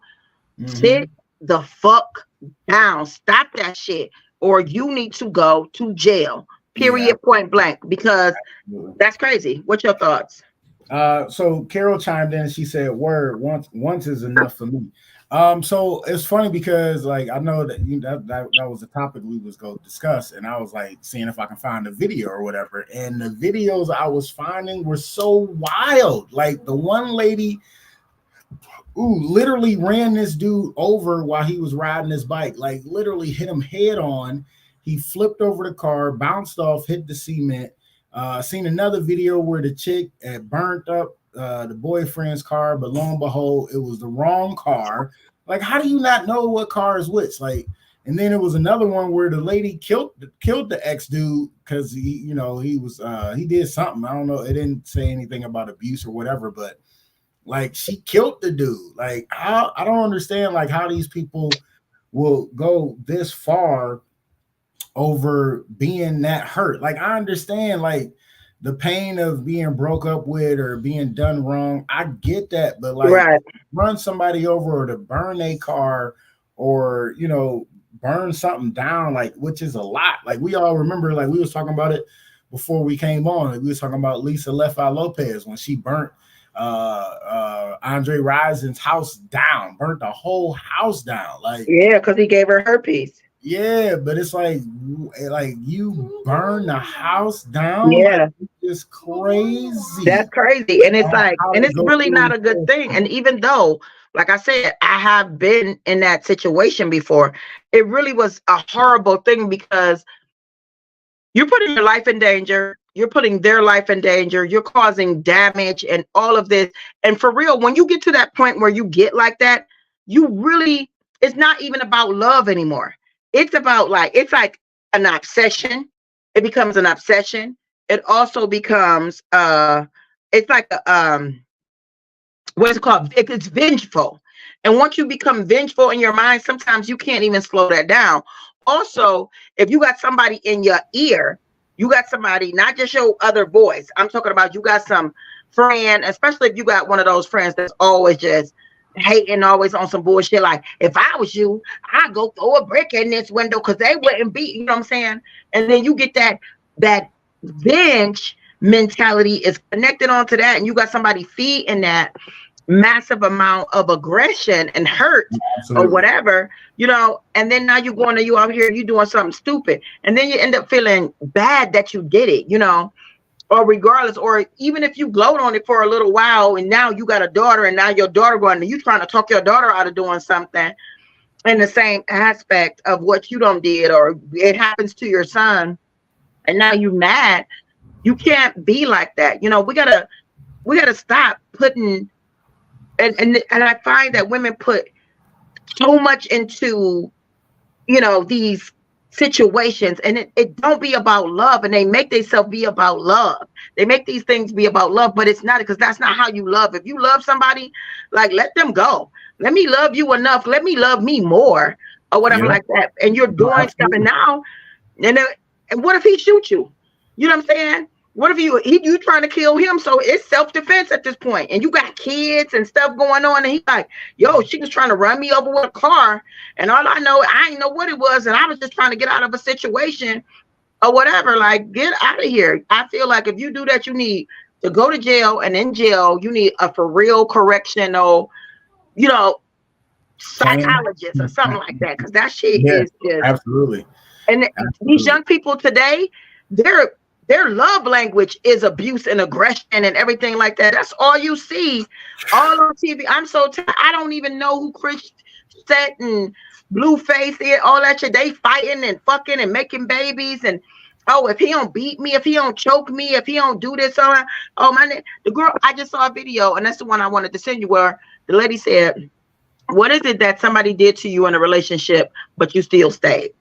Mm-hmm. Sit the fuck down. Stop that shit, or you need to go to jail. Period, point blank, because that's crazy. What's your thoughts? So Carol chimed in and she said, word, once is enough for me. So it's funny because like I know that that was a topic we was going to discuss, and I was like seeing if I can find a video or whatever, and the videos I was finding were so wild. Like the one lady literally ran this dude over while he was riding his bike, like literally hit him head on. He flipped over the car, bounced off, hit the cement. Seen another video where the chick had burnt up the boyfriend's car, but lo and behold, it was the wrong car. Like, how do you not know what car is which? Like, and then it was another one where the lady killed the ex dude because he did something. I don't know. It didn't say anything about abuse or whatever, but like she killed the dude. Like, I don't understand like how these people will go this far over being that hurt. Like, I understand like the pain of being broke up with or being done wrong. I get that, but like run somebody over or to burn a car or burn something down, like, which is a lot. Like, we all remember, like we was talking about it before we came on. Like, we was talking about Lisa Lefi Lopez when she burnt Andre Rison's house down, burnt the whole house down. Like, yeah, because he gave her herpes. Yeah, but it's like you burn the house down. Yeah, like, it's crazy. That's crazy, and it's like, and it's really not a good thing. And even though, like I said, I have been in that situation before, it really was a horrible thing because you're putting your life in danger. You're putting their life in danger. You're causing damage and all of this. And for real, when you get to that point where you get like that, you really, it's not even about love anymore. It's about it's like an obsession. It becomes an obsession. It also becomes it's like what's it called? It's vengeful. And once you become vengeful in your mind, sometimes you can't even slow that down. Also, if you got somebody in your ear, you got somebody, not just your other boys. I'm talking about you got some friend, especially if you got one of those friends that's always just hating always on some bullshit. Like, if I was you, I'd go throw a brick in this window because they wouldn't be, you know what I'm saying? And then you get that venge mentality is connected onto that, and you got somebody feeding that massive amount of aggression and hurt. Absolutely. Or whatever, you know, and then now you out here, you doing something stupid, and then you end up feeling bad that you did it, you know, or regardless, or even if you gloat on it for a little while, and now you got a daughter, and now your daughter going, you trying to talk your daughter out of doing something in the same aspect of what you done did, or it happens to your son, and now you mad. You can't be like that. You know, we gotta stop putting, and I find that women put so much into, you know, these situations, and it don't be about love, and they make themselves be about love. They make these things be about love, but it's not, because that's not how you love. If you love somebody, like, let them go. Let me love you enough. Let me love me more, or whatever, like that. And you're doing stuff, and now, and what if he shoots you? You know what I'm saying? What if you trying to kill him? So it's self-defense at this point, and you got kids and stuff going on, and he's like, yo, she was trying to run me over with a car, and all I know, I didn't know what it was, and I was just trying to get out of a situation or whatever. Like, get out of here. I feel like if you do that, you need to go to jail, and in jail, you need a for real correctional, you know, psychologist or something like that, because that shit is just absolutely. And these young people today, their love language is abuse and aggression and everything like that. That's all you see all on TV. I'm so tired. I don't even know who Chris Set and Blueface is, all that shit. They fighting and fucking and making babies. And, oh, if he don't beat me, if he don't choke me, if he don't do this, the girl, I just saw a video, and that's the one I wanted to send you, where the lady said, what is it that somebody did to you in a relationship, but you still stayed?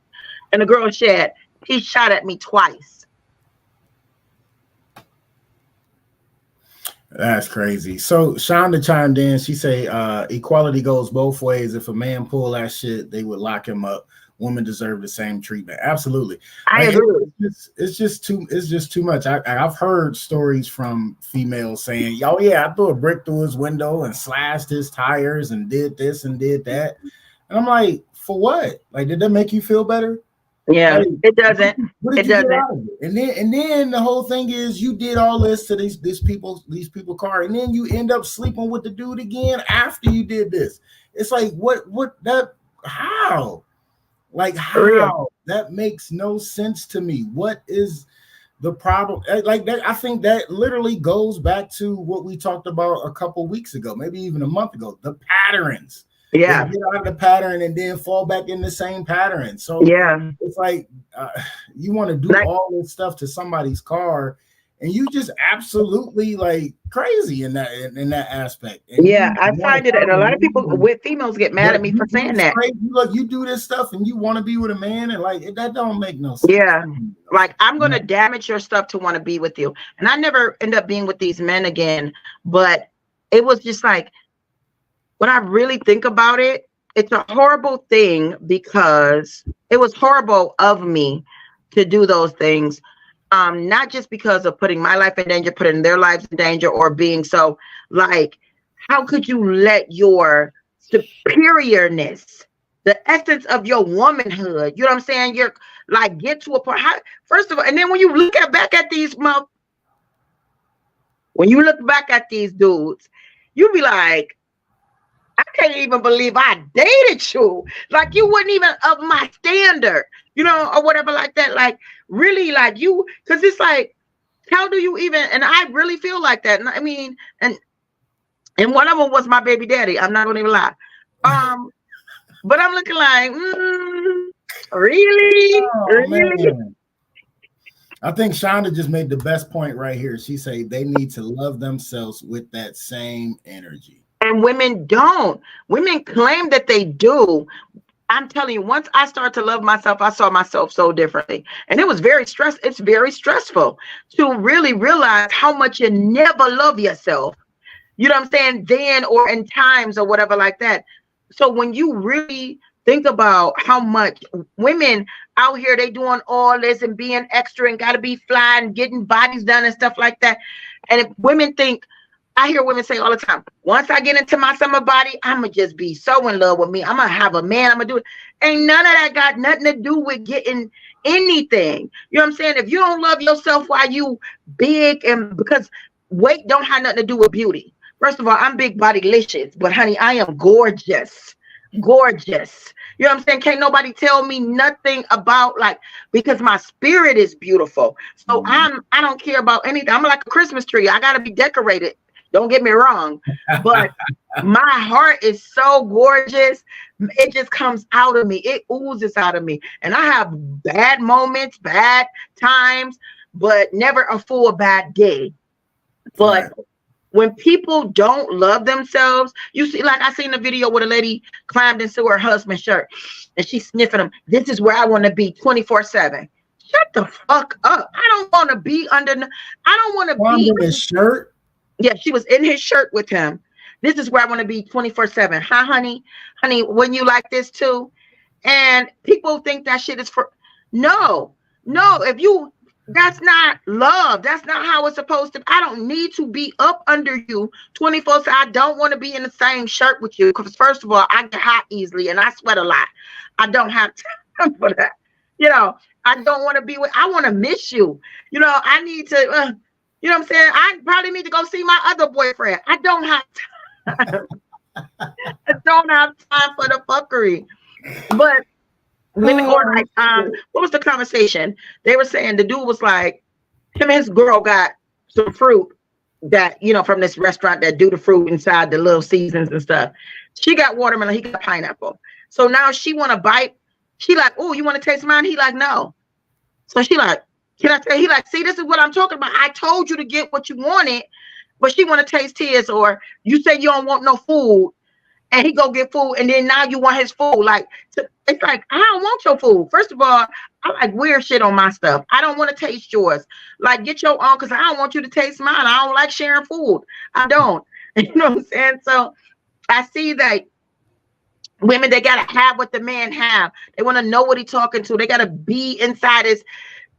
And the girl said, he shot at me twice. That's crazy. So Shonda chimed in. She say equality goes both ways. If a man pull that shit, they would lock him up. Women deserve the same treatment. Absolutely. I agree. It's just too much. I've heard stories from females saying, oh yeah, I threw a brick through his window and slashed his tires and did this and did that. And I'm like, for what? Like, did that make you feel better? Yeah, like, it doesn't. It doesn't. And then the whole thing is, you did all this to these people car, and then you end up sleeping with the dude again after you did this. It's like, how? Like, how? That makes no sense to me. What is the problem? Like that, I think that literally goes back to what we talked about a couple weeks ago, maybe even a month ago, the patterns. Yeah, get out of the pattern and then fall back in the same pattern. So yeah, it's like you want to do all this stuff to somebody's car, and you just absolutely like crazy in that aspect. And yeah, I find it, and a lot of people with females get mad at me for saying that. Look, you do this stuff, and you want to be with a man, and like that don't make no sense. Yeah, like, I'm gonna damage your stuff to want to be with you, and I never end up being with these men again. But it was just like, when I really think about it, it's a horrible thing, because it was horrible of me to do those things. Not just because of putting my life in danger, putting their lives in danger, or being so, like, how could you let your superiorness, the essence of your womanhood, you know what I'm saying? You're like, get to a point. First of all, and then when you look back at these dudes, you be like, I can't even believe I dated you. Like, you wouldn't even of my standard, you know, or whatever like that. Like, really, like, you, because it's like, how do you even, and I really feel like that. And I mean, and one of them was my baby daddy. I'm not gonna even lie. But I'm looking like, really? Really? Man. I think Shonda just made the best point right here. She said they need to love themselves with that same energy. And women don't. Women claim that they do. I'm telling you, once I started to love myself, I saw myself so differently. And it was it's very stressful to really realize how much you never love yourself. You know what I'm saying? Then, or in times or whatever like that. So when you really think about how much women out here, they doing all this and being extra and got to be flying, getting bodies done and stuff like that. And if women think, I hear women say all the time, once I get into my summer body, I'm going to just be so in love with me. I'm going to have a man. I'm going to do it. Ain't none of that got nothing to do with getting anything. You know what I'm saying? If you don't love yourself while you big, and because weight don't have nothing to do with beauty. First of all, I'm big bodylicious, but honey, I am gorgeous. Gorgeous. You know what I'm saying? Can't nobody tell me nothing about, like, because my spirit is beautiful. So I don't care about anything. I'm like a Christmas tree. I got to be decorated. Don't get me wrong, but my heart is so gorgeous. It just comes out of me. It oozes out of me. And I have bad moments, bad times, but never a full bad day. But when people don't love themselves, you see, like I seen a video where a lady climbed into her husband's shirt and she's sniffing him. This is where I want to be 24/7. Shut the fuck up. I don't want to be under. I don't want to be in his shirt. Yeah, she was in his shirt with him. This is where I want to be 24/7. Huh, honey? Honey, when you like this too? And people think that shit is for no. If you, that's not love. That's not how it's supposed to. I don't need to be up under you 24/7. I don't want to be in the same shirt with you because first of all, I get hot easily and I sweat a lot. I don't have time for that. You know, I don't want to be with. I want to miss you. You know, I need to. You know what I'm saying? I probably need to go see my other boyfriend. I don't have time. I don't have time for the fuckery. But women were like, what was the conversation? They were saying the dude was like, him and his girl got some fruit that, you know, from this restaurant that do the fruit inside the little seasons and stuff. She got watermelon, he got pineapple. So now she want to bite. She like, oh, you want to taste mine? He like, no. So she like, can I tell you? He like, see, this is what I'm talking about. I told you to get what you wanted, but she want to taste his, or you say you don't want no food, and he go get food, and then now you want his food. Like, it's like, I don't want your food. First of all, I like weird shit on my stuff. I don't want to taste yours. Like, get your own, because I don't want you to taste mine. I don't like sharing food. I don't. You know what I'm saying? So I see that women, they got to have what the man have. They want to know what he's talking to. They got to be inside his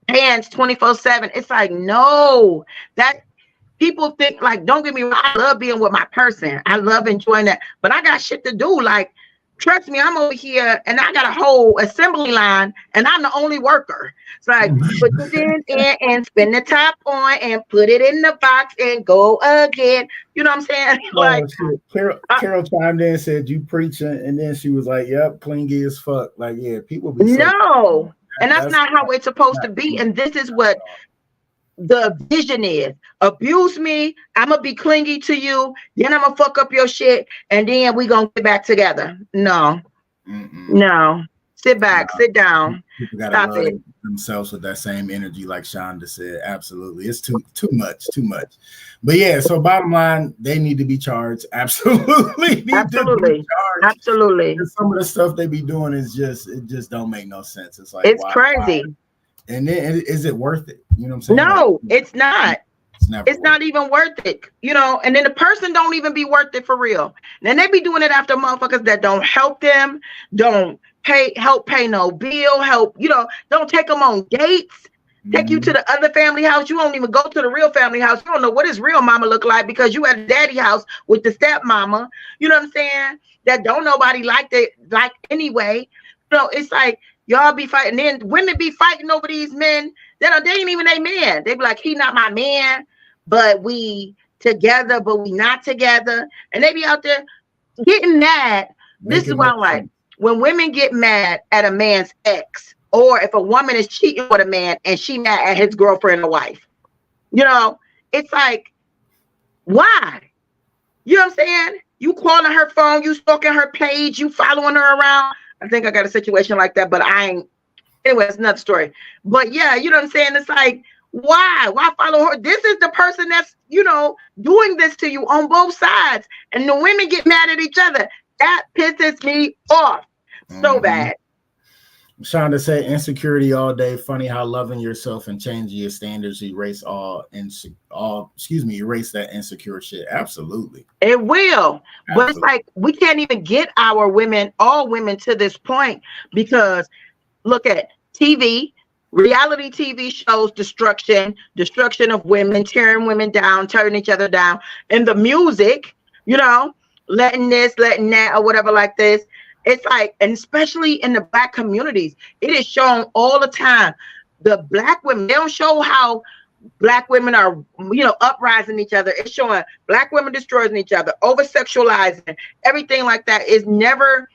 pants 24/7. It's like, no, that people think, like, don't get me wrong, I love being with my person. I love enjoying that, but I got shit to do. Like, trust me, I'm over here and I got a whole assembly line and I'm the only worker. It's like, put it in and spin the top on and put it in the box and go again. You know what I'm saying? Like, Carol chimed in and said, you preaching, and then she was like, yep, clingy as fuck. Like, yeah, people be no. And that's not how it's supposed to be. And this is what the vision is. Abuse me, I'm going to be clingy to you, then I'm going to fuck up your shit, and then we going to get back together. No. No. Sit back, sit down. People got to love themselves with that same energy, like Shonda said. Absolutely. It's too much. But yeah, so bottom line, they need to be charged. Absolutely. Absolutely. Absolutely. Some of the stuff they be doing is it just don't make no sense. It's like, it's crazy. And then is it worth it? You know what I'm saying? No, it's not. It's not not even worth it, you know, and then the person don't even be worth it for real. Then they be doing it after motherfuckers that don't help them, don't help pay no bill, you know, don't take them on dates, take you to the other family house. You don't even go to the real family house. You don't know what his real mama look like because you at a daddy house with the stepmama. You know what I'm saying? That don't nobody like anyway. You know, it's like y'all be fighting. Then women be fighting over these men that they ain't even a man. They be like, he not my man, but we together, but we not together. And they be out there getting mad. This is what I'm like. When women get mad at a man's ex, or if a woman is cheating with a man and she mad at his girlfriend or wife, you know, it's like, why? You know what I'm saying? You calling her phone, you stalking her page, you following her around. I think I got a situation like that, but I ain't. Anyway, it's another story. But yeah, you know what I'm saying? It's like, why? Why follow her? This is the person that's, you know, doing this to you on both sides. And the women get mad at each other. That pisses me off so bad. Shonda said, insecurity all day. Funny how loving yourself and changing your standards erase erase that insecure shit. Absolutely. It will. Absolutely. But it's like, we can't even get all women to this point because look at TV, reality TV shows destruction of women, tearing women down, turning each other down. And the music, you know, letting this, letting that, or whatever like this. It's like, and especially in the Black communities, it is shown all the time. The Black women, they don't show how Black women are, you know, uprising each other. It's showing Black women destroying each other, over sexualizing, everything like that is never.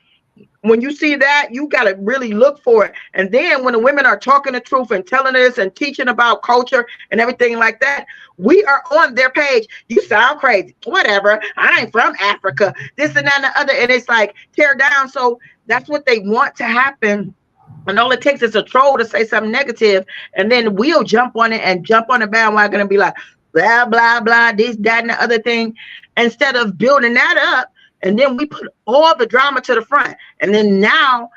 When you see that, you got to really look for it. And then when the women are talking the truth and telling us and teaching about culture and everything like that, we are on their page. You sound crazy. Whatever. I ain't from Africa. This and that and the other. And it's like tear down. So that's what they want to happen. And all it takes is a troll to say something negative, and then we'll jump on it and jump on the bandwagon and be like, blah, blah, blah, this, that, and the other thing, instead of building that up. And then we put all the drama to the front. And then now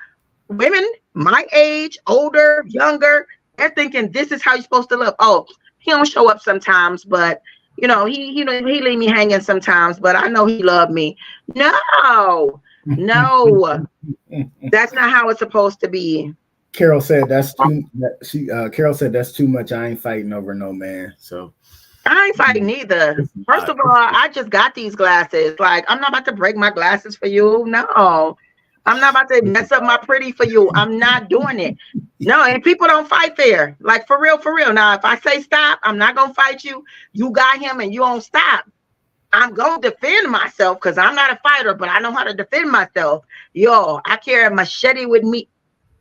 women my age, older, younger, they're thinking this is how you're supposed to look. Oh, he don't show up sometimes, but you know, he leave me hanging sometimes, but I know he loved me. No, that's not how it's supposed to be. Carol said that's too. Carol said that's too much. I ain't fighting over no man. So I ain't fighting either. First of all, I just got these glasses. Like, I'm not about to break my glasses for you. No, I'm not about to mess up my pretty for you. I'm not doing it. No, and people don't fight fair. Like, for real, for real. Now, if I say stop, I'm not going to fight you. You got him and you don't stop. I'm going to defend myself because I'm not a fighter, but I know how to defend myself. Yo, I carry a machete with me.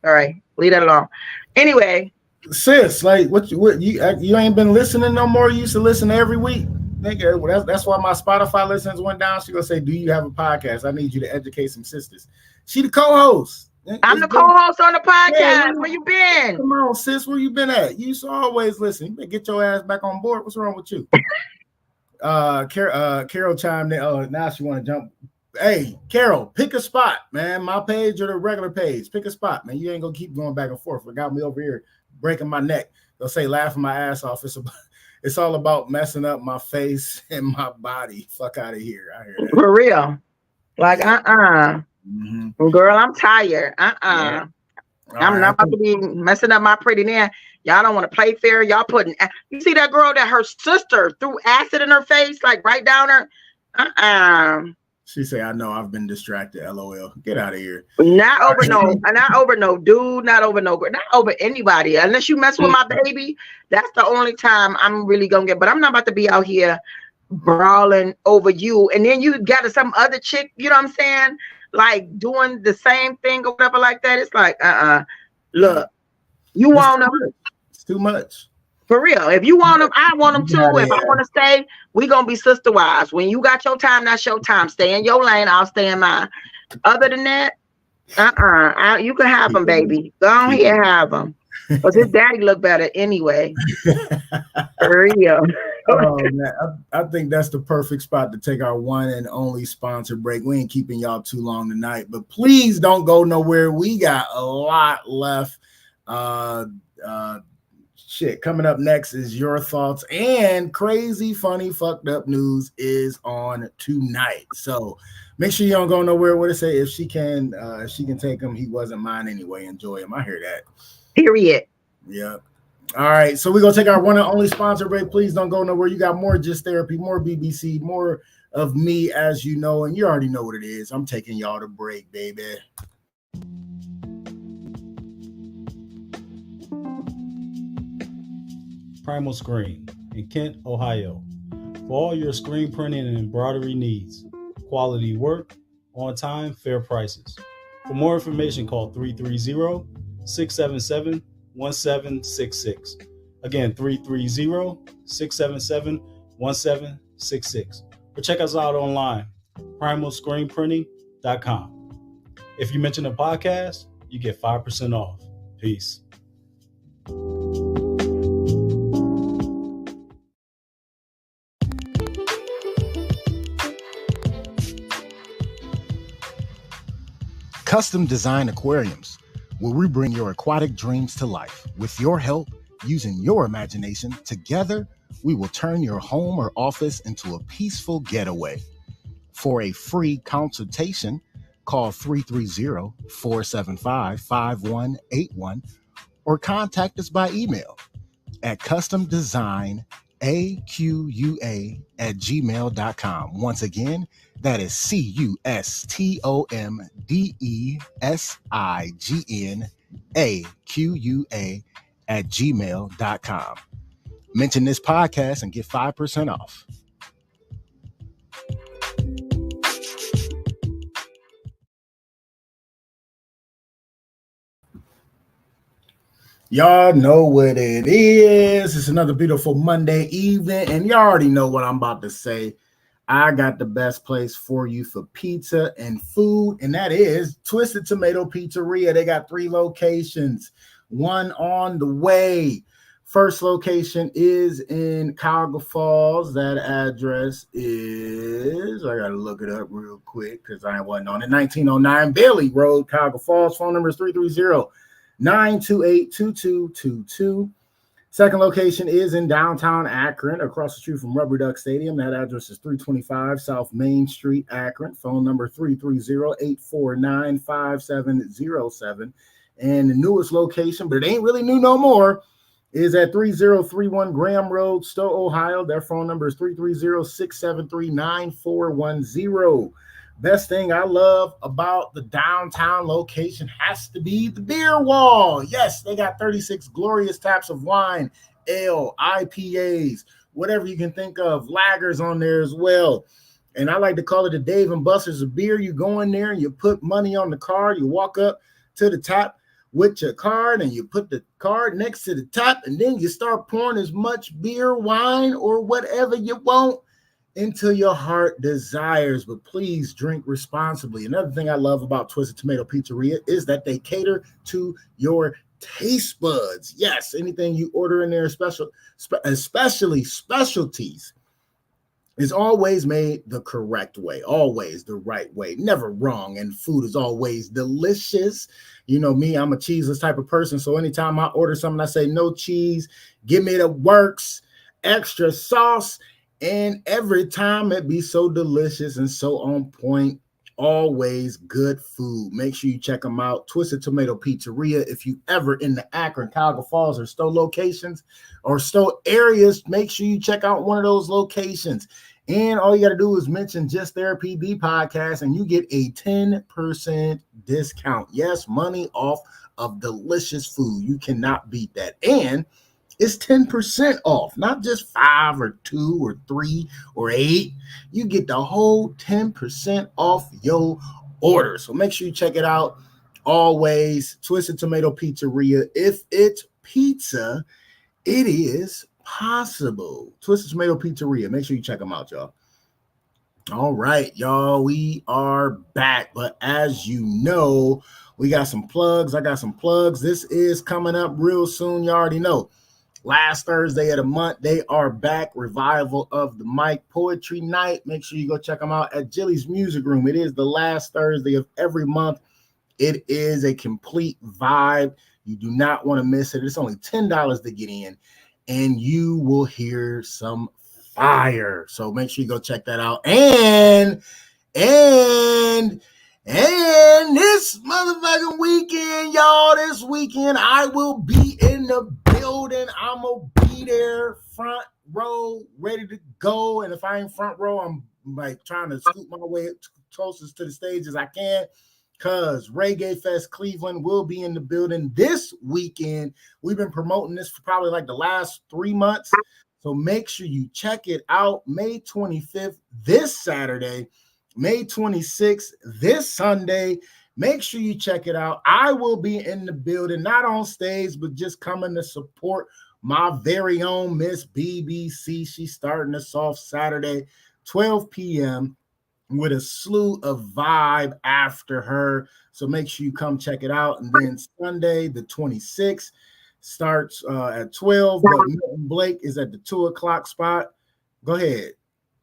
All right, leave that alone. Anyway. Sis, like what you ain't been listening no more? You used to listen every week. Nigga, well, that's why my Spotify listens went down. She gonna say, do you have a podcast? I need you to educate some sisters. She the co-host. I'm the co-host on the podcast. Yeah, where you been? Come on, sis, where you been at? You used to always listen. You better get your ass back on board. What's wrong with you? Carol chimed in. Oh, now she want to jump. Hey, Carol, pick a spot, man. My page or the regular page. Pick a spot, man. You ain't gonna keep going back and forth. It got me over here breaking my neck. They'll say laughing my ass off. It's all about messing up my face and my body. Fuck out of here. I hear that. For real. Like, mm-hmm. Girl, I'm tired. Yeah. I'm not about to be messing up my pretty man. Y'all don't want to play fair. Y'all putting, you see that girl that her sister threw acid in her face, like right down her. She say, I know I've been distracted. LOL. Get out of here. Not over no dude, not over no girl, not over anybody. Unless you mess with my baby, that's the only time I'm really gonna get. But I'm not about to be out here brawling over you. And then you got some other chick, you know what I'm saying? Like doing the same thing or whatever like that. It's like, look, you want them. It's too much. For real. If you want them, I want them too. If I want to stay, we going to be sister wives. When you got your time, that's your time. Stay in your lane. I'll stay in mine. Other than that, you can have them, baby. Go on here, have them. Because his daddy look better anyway. For real. Oh, man. I think that's the perfect spot to take our one and only sponsor break. We ain't keeping y'all too long tonight, but please don't go nowhere. We got a lot left. Coming up next is your thoughts, and crazy, funny, fucked up news is on tonight. So make sure you don't go nowhere. What to say? If she can take him. He wasn't mine anyway. Enjoy him. I hear that. Period. Yeah. All right. So we're gonna take our one and only sponsor break. Please don't go nowhere. You got more Just Therapy, more BBC, more of me, as you know, and you already know what it is. I'm taking y'all to break, baby. Primal Screen in Kent, Ohio. For all your screen printing and embroidery needs. Quality work, on time, fair prices. For more information, call 330-677-1766. Again, 330-677-1766. Or check us out online, primalscreenprinting.com. If you mention a podcast, you get 5% off. Peace. Custom Design Aquariums, where we bring your aquatic dreams to life. With your help, using your imagination, together, we will turn your home or office into a peaceful getaway. For a free consultation, call 330-475-5181 or contact us by email at customdesignaqua@gmail.com. Once again, that is customdesignaqua@gmail.com. Mention this podcast and get 5% off. Y'all know what it is. It's another beautiful Monday evening, and you already know what I'm about to say. I got the best place for you for pizza and food, and that is Twisted Tomato Pizzeria. They got 3 locations, one on the way. First location is in Cuyahoga Falls. That address is, I got to look it up real quick because I wasn't on it, 1909 Bailey Road, Cuyahoga Falls. Phone number is 330-928-2222. Second location is in downtown Akron, across the street from Rubber Duck Stadium. That address is 325 South Main Street, Akron. Phone number 330-849-5707. And the newest location, but it ain't really new no more, is at 3031 Graham Road, Stowe, Ohio. Their phone number is 330-673-9410. Best thing I love about the downtown location has to be the beer wall. Yes, they got 36 glorious taps of wine, ale, IPAs, whatever you can think of, lagers on there as well. And I like to call it a Dave and Buster's of beer. You go in there and you put money on the card. You walk up to the tap with your card and you put the card next to the tap, and then you start pouring as much beer, wine, or whatever you want until your heart desires. But please drink responsibly. Another thing I love about Twisted Tomato Pizzeria is that they cater to your taste buds. Yes, anything you order in there, especially specialties, is always made the correct way, always the right way, never wrong. And food is always delicious. You know me, I'm a cheeseless type of person. So anytime I order something, I say no cheese, give me the works, extra sauce. And every time it be so delicious and so on point. Always good food. Make sure you check them out. Twisted Tomato Pizzeria. If you ever in the Akron, Cuyahoga Falls, or Stowe locations or Stowe areas, make sure you check out one of those locations. And all you got to do is mention Just Their PB podcast and you get a 10% discount. Yes, money off of delicious food. You cannot beat that. And it's 10% off, not just 5 or 2 or 3 or 8. You get the whole 10% off your order. So make sure you check it out. Always Twisted Tomato Pizzeria. If it's pizza, it is possible. Twisted Tomato Pizzeria. Make sure you check them out, y'all. All right, y'all, we are back. But as you know, we got some plugs. I got some plugs. This is coming up real soon. You already know. Last Thursday of the month, they are back. Revival of the Mic Poetry Night. Make sure you go check them out at Jilly's Music Room. It is the last Thursday of every month. It is a complete vibe. You do not want to miss it. It's only $10 to get in, and you will hear some fire. So make sure you go check that out. And this motherfucking weekend, y'all, this weekend, I will be in the building. I'm going to be there front row, ready to go. And if I ain't front row, I'm like trying to scoot my way closest to the stage as I can, because Reggae Fest Cleveland will be in the building this weekend. We've been promoting this for probably like the last 3 months. So make sure you check it out. May 25th, this Saturday. May 26th, this Sunday. Make sure you check it out. I will be in the building, not on stage, but just coming to support my very own Miss BBC. She's starting us off Saturday, 12 p.m. with a slew of vibe after her. So make sure you come check it out. And then Sunday, the 26th, starts at 12, but Milton Blake is at the 2 o'clock spot. Go ahead.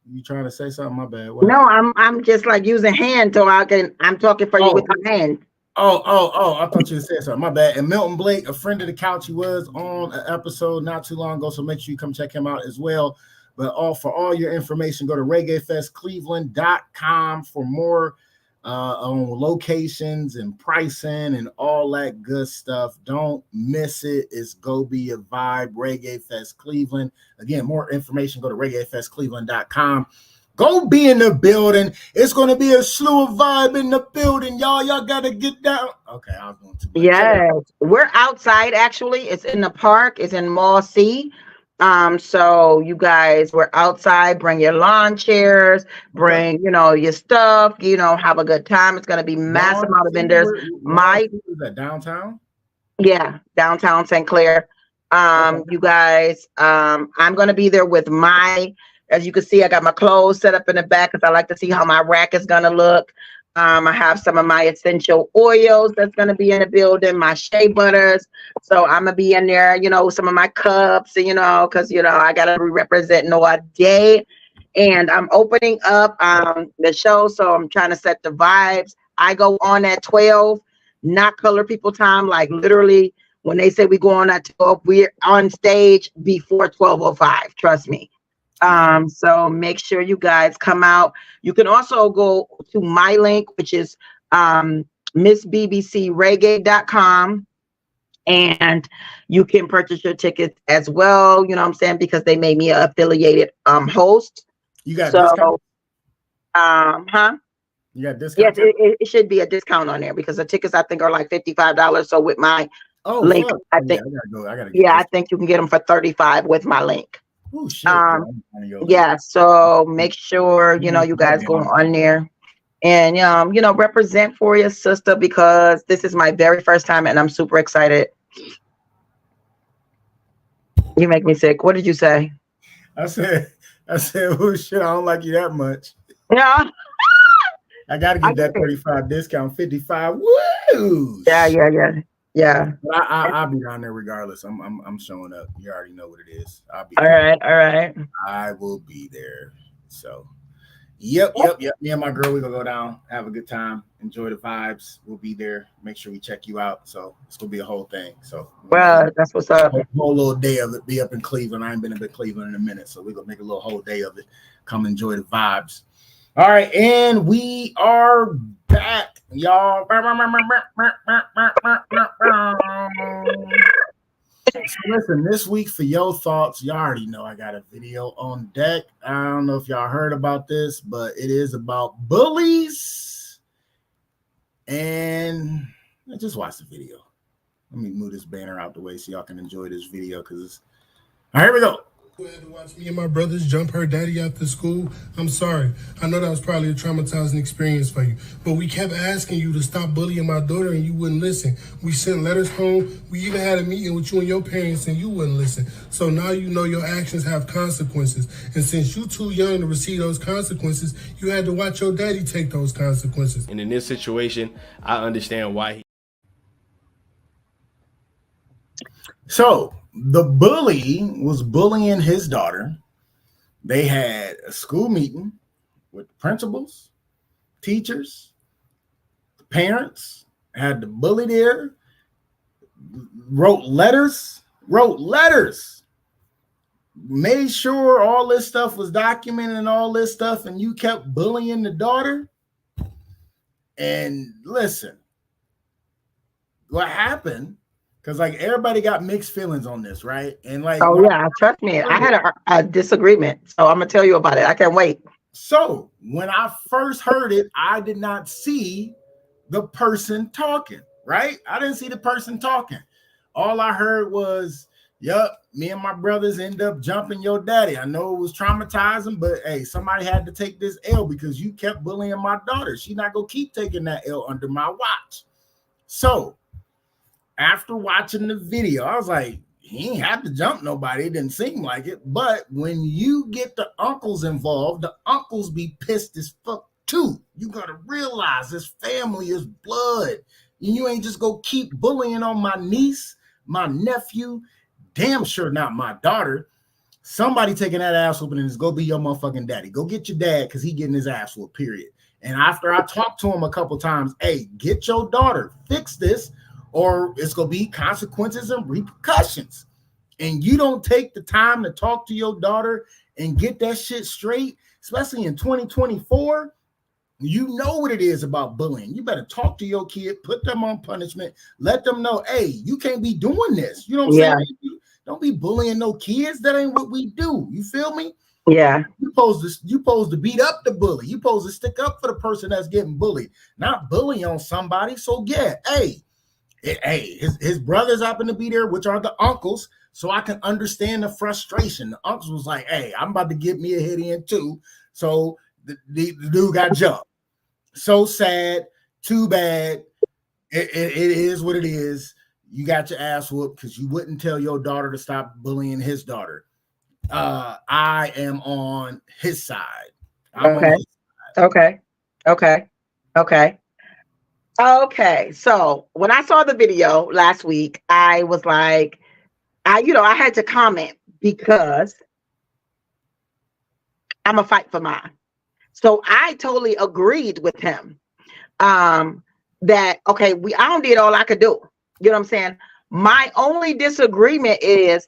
You trying to say something? My bad. What? No, I'm just like using hand so I'm talking for you with my hand. Oh, I thought you said something. My bad. And Milton Blake, a friend of the couch, he was on an episode not too long ago, so make sure you come check him out as well. But for all your information, go to reggaefestcleveland.com for more on locations and pricing and all that good stuff. Don't miss it. It's Go Be a Vibe, Reggae Fest Cleveland. Again, more information, go to reggaefestcleveland.com. Go be in the building. It's going to be a slew of vibe in the building, y'all. Y'all got to get down. Okay, I was going to. Yes, we're outside actually. It's in the park. It's in Mall C. So you guys, we're outside. Bring your lawn chairs. Bring, your stuff. Have a good time. It's going to be massive amount of vendors. Is that downtown? Yeah, downtown St. Clair. You guys, I'm going to be there with as you can see, I got my clothes set up in the back because I like to see how my rack is going to look. I have some of my essential oils that's going to be in the building, my shea butters. So I'm going to be in there, some of my cups, because, I got to be representing all day. And I'm opening up the show. So I'm trying to set the vibes. I go on at 12, not color people time. Like literally when they say we go on at 12, we're on stage before 12:05. Trust me. So make sure you guys come out. You can also go to my link, which is missbbcreggae.com, and you can purchase your tickets as well. You know what I'm saying? Because they made me an affiliated host. You got discount? You got discount? Yes, it should be a discount on there because the tickets I think are like $55. So with my link, fuck. I think I gotta I think you can get them for $35 with my link. Oh shit! Yeah, so make sure you guys go on there and represent for your sister because this is my very first time and I'm super excited. You make me sick. What did you say? I said, oh shit! I don't like you that much. No. I gotta get that 35 discount, 55. Woo! Yeah. But I'll be down there regardless. I'm showing up. You already know what it is. I'll be all right. I will be there. So yep. Me and my girl, we're gonna go down, have a good time, enjoy the vibes. We'll be there. Make sure we check you out. So it's gonna be a whole thing. So that's what's up. A whole little day of it. Be up in Cleveland. I ain't been up in Cleveland in a minute. So we're gonna make a little whole day of it. Come enjoy the vibes. All right, and we are back, y'all. So listen, this week for your thoughts, you already know I got a video on deck. I don't know if y'all heard about this, but it is about bullies. And just watch the video. Let me move this banner out the way so y'all can enjoy this video because all right, here we go. Who had to watch me and my brothers jump her daddy after school. I'm sorry. I know that was probably a traumatizing experience for you. But we kept asking you to stop bullying my daughter and you wouldn't listen. We sent letters home. We even had a meeting with you and your parents and you wouldn't listen. So now you know your actions have consequences. And since you're too young to receive those consequences, you had to watch your daddy take those consequences. And in this situation, I understand why So the bully was bullying his daughter. They had a school meeting with principals, teachers, parents, had the bully there, wrote letters, made sure all this stuff was documented and all this stuff, and you kept bullying the daughter. And listen, what happened? Because like everybody got mixed feelings on this, right? And like, trust me, I had a disagreement, so I'm gonna tell you about it. I can't wait. So when I first heard it, I did not see the person talking, right? I didn't see the person talking. All I heard was, "Yup, me and my brothers end up jumping your daddy." I know it was traumatizing, but hey, somebody had to take this L because you kept bullying my daughter. She's not gonna keep taking that L under my watch. So after watching the video, I was like, he ain't have to jump nobody. It didn't seem like it. But when you get the uncles involved, the uncles be pissed as fuck too. You got to realize this family is blood. And you ain't just go keep bullying on my niece, my nephew, damn sure not my daughter. Somebody taking that ass whooping and is go be your motherfucking daddy. Go get your dad because he getting his ass whooped, period. And after I talked to him a couple times, hey, get your daughter, fix this, or it's going to be consequences and repercussions. And you don't take the time to talk to your daughter and get that shit straight, especially in 2024. You know what it is about bullying. You better talk to your kid, put them on punishment, let them know, hey, you can't be doing this. You know what I'm saying? Don't be bullying no kids. That ain't what we do. You feel me? Yeah. You supposed to beat up the bully. You supposed to stick up for the person that's getting bullied, not bully on somebody. So yeah, his brothers happen to be there, which are the uncles. So I can understand the frustration. The uncles was like, hey, I'm about to get me a hit in too. So the dude got jumped. So sad, too bad. It is what it is. You got your ass whooped because you wouldn't tell your daughter to stop bullying his daughter. I am on his side. Okay. So when I saw the video last week, I was like, I had to comment because I'm a fight for mine. So I totally agreed with him that, okay, I don't did all I could do. You know what I'm saying? My only disagreement is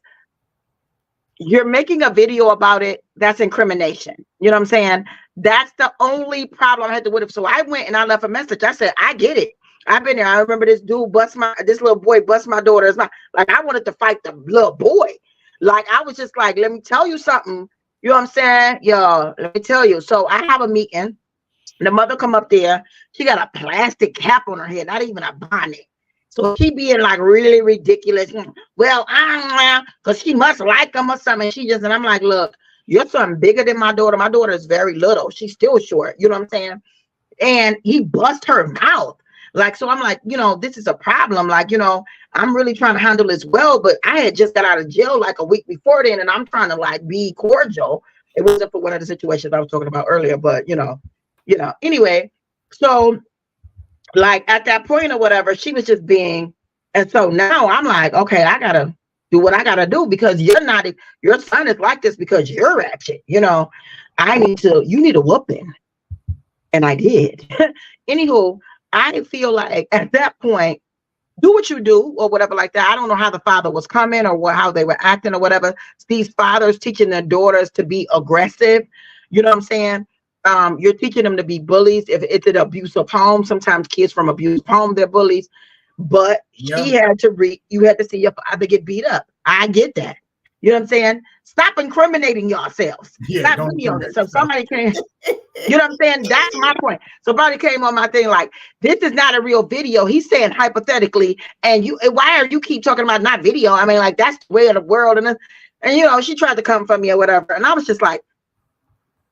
you're making a video about it. That's incrimination. You know what I'm saying? That's the only problem I had to with it. So I went and I left a message. I said, I get it. I've been there. I remember this little boy bust my daughter. It's not like I wanted to fight the little boy. Like I was just like, let me tell you something. You know what I'm saying? Yo, let me tell you. So I have a meeting. The mother come up there. She got a plastic cap on her head, not even a bonnet. So she being like really ridiculous. Well, because she must like him or something. And I'm like, look, you're something bigger than my daughter. My daughter is very little. She's still short. You know what I'm saying? And he bust her mouth. Like, so I'm like, this is a problem. Like, I'm really trying to handle this well, but I had just got out of jail like a week before then, and I'm trying to like be cordial. It wasn't for one of the situations I was talking about earlier, but anyway, so like at that point or whatever, she was just being, and so now I'm like, okay, I gotta do what I gotta do because your son is like this because you're ratchet. You need a whooping. And I did. Anywho, I feel like at that point, do what you do or whatever like that. I don't know how the father was coming or how they were acting or whatever. These fathers teaching their daughters to be aggressive. You know what I'm saying? You're teaching them to be bullies. If it's an abusive home, sometimes kids from abusive home, they're bullies. But you had to see your father get beat up. I get that. You know what I'm saying? Stop incriminating yourselves. Yeah, stop videoing it. So somebody came, you know what I'm saying? That's my point. Somebody came on my thing like, this is not a real video. He's saying hypothetically, and why are you keep talking about not video? I mean, like that's the way of the world. And she tried to come for me or whatever. And I was just like,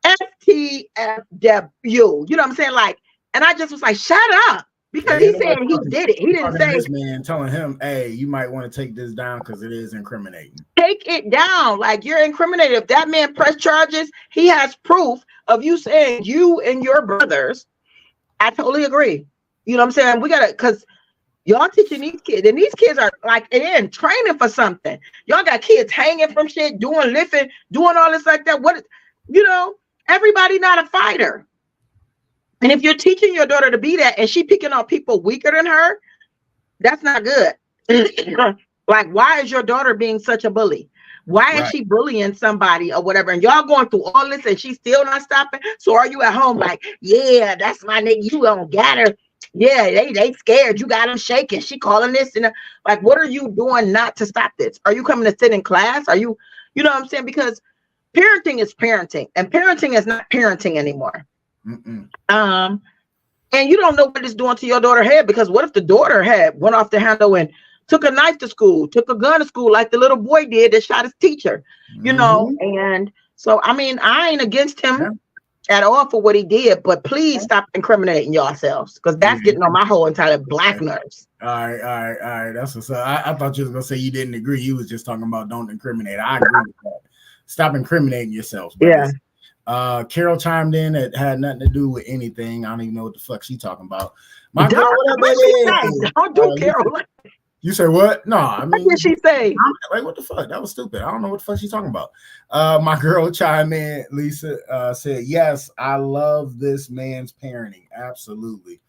FTFW. You know what I'm saying? Like, and I just was like, shut up. Because he said he did it. He didn't say this man telling him, hey, you might want to take this down because it is incriminating. Take it down. Like you're incriminated. If that man pressed charges, he has proof of you saying you and your brothers. I totally agree. You know what I'm saying? We gotta, because y'all teaching these kids, and these kids are like in training for something. Y'all got kids hanging from shit, doing lifting, doing all this like that. Everybody not a fighter. And if you're teaching your daughter to be that and she picking on people weaker than her, that's not good. Like, why is your daughter being such a bully? Why is she bullying somebody or whatever? And y'all going through all this and she's still not stopping. So are you at home like, yeah, that's my nigga. You don't got her. Yeah, they scared. You got them shaking. She calling this. And like, what are you doing not to stop this? Are you coming to sit in class? Are you know what I'm saying? Because parenting is parenting and parenting is not parenting anymore. And you don't know what it's doing to your daughter's head, because what if the daughter went off the handle and took a knife to school, took a gun to school, like the little boy did that shot his teacher, And so, I mean, I ain't against him at all for what he did, but please stop incriminating yourselves, because that's getting on my whole entire black nerves. All right. That's what's up. I thought you was gonna say you didn't agree. You was just talking about don't incriminate. I agree with that. Stop incriminating yourselves. Brothers. Yeah. Carol chimed in. It had nothing to do with anything. I don't even know what the fuck she talking about. My girl, don't do Carol. You say what? No, I mean, what did she say? Like, what the fuck? That was stupid. I don't know what the fuck she's talking about. My girl chimed in. Lisa said, "Yes, I love this man's parenting. Absolutely."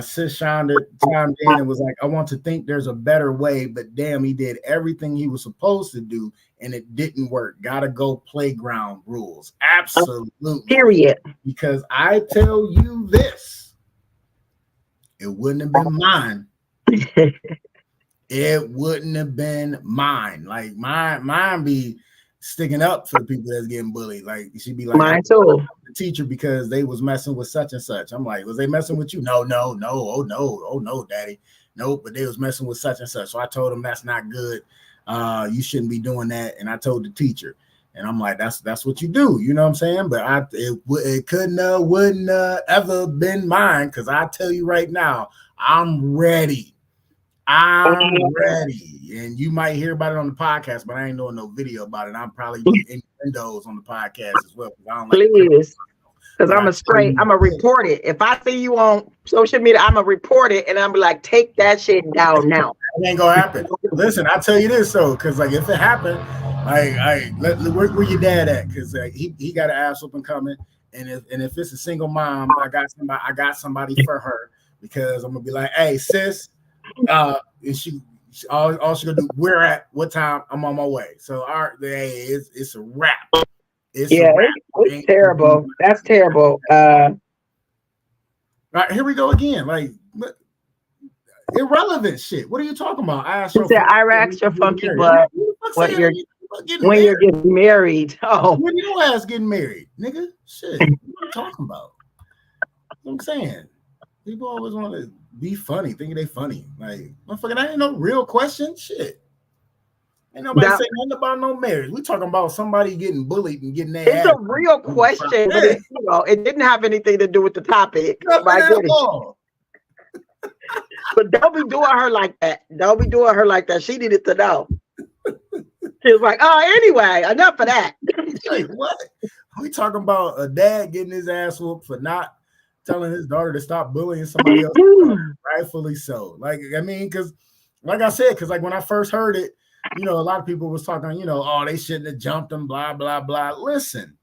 Sis chimed in and was like, I want to think there's a better way, but damn, he did everything he was supposed to do and it didn't work. Gotta go playground rules. Absolutely. Period. Because I tell you this, it wouldn't have been mine. It wouldn't have been mine. Like mine be sticking up for the people that's getting bullied. Like she'd be like, mine too. The teacher because they was messing with such and such. I'm like, was they messing with you? No. Oh no, daddy. Nope, but they was messing with such and such. So I told them that's not good. You shouldn't be doing that. And I told the teacher, and I'm like, that's what you do. You know what I'm saying? But it couldn't wouldn't ever been mine, because I tell you right now, I'm ready. I'm ready. And you might hear about it on the podcast, but I ain't doing no video about it. I'm probably doing windows on the podcast as well. Please. Because I'm a report it. If I see you on social media, I'm a report it, and I'm like, take that shit down now. It ain't gonna happen. Listen, I'll tell you this though, because like if it happened, where your dad at? Because he got an ass whooping coming, and if it's a single mom, I got somebody for her, because I'm gonna be like, hey sis, and she all she gonna do, where at, what time, I'm on my way. So it's a wrap. It's terrible. That's terrible. All right, here we go again. Like irrelevant shit. What are you talking about? I asked your funky butt when you're getting married. Oh, when your ass getting married, nigga? Shit. What are you talking about? What I'm saying, people always want to be funny, thinking they funny. Like, motherfucker, that ain't no real question. Shit. Ain't nobody saying nothing about no marriage. We talking about somebody getting bullied and getting their ass. It's a real question, but it didn't have anything to do with the topic. But don't be doing her like that. Don't be doing her like that. She needed to know. She was like, oh, anyway, enough of that. Like, what? We talking about a dad getting his ass whooped for not telling his daughter to stop bullying somebody else. Rightfully so. Like, I mean, because like I said, because like when I first heard it, you know, a lot of people was talking, you know, oh, they shouldn't have jumped him, blah, blah, blah. Listen,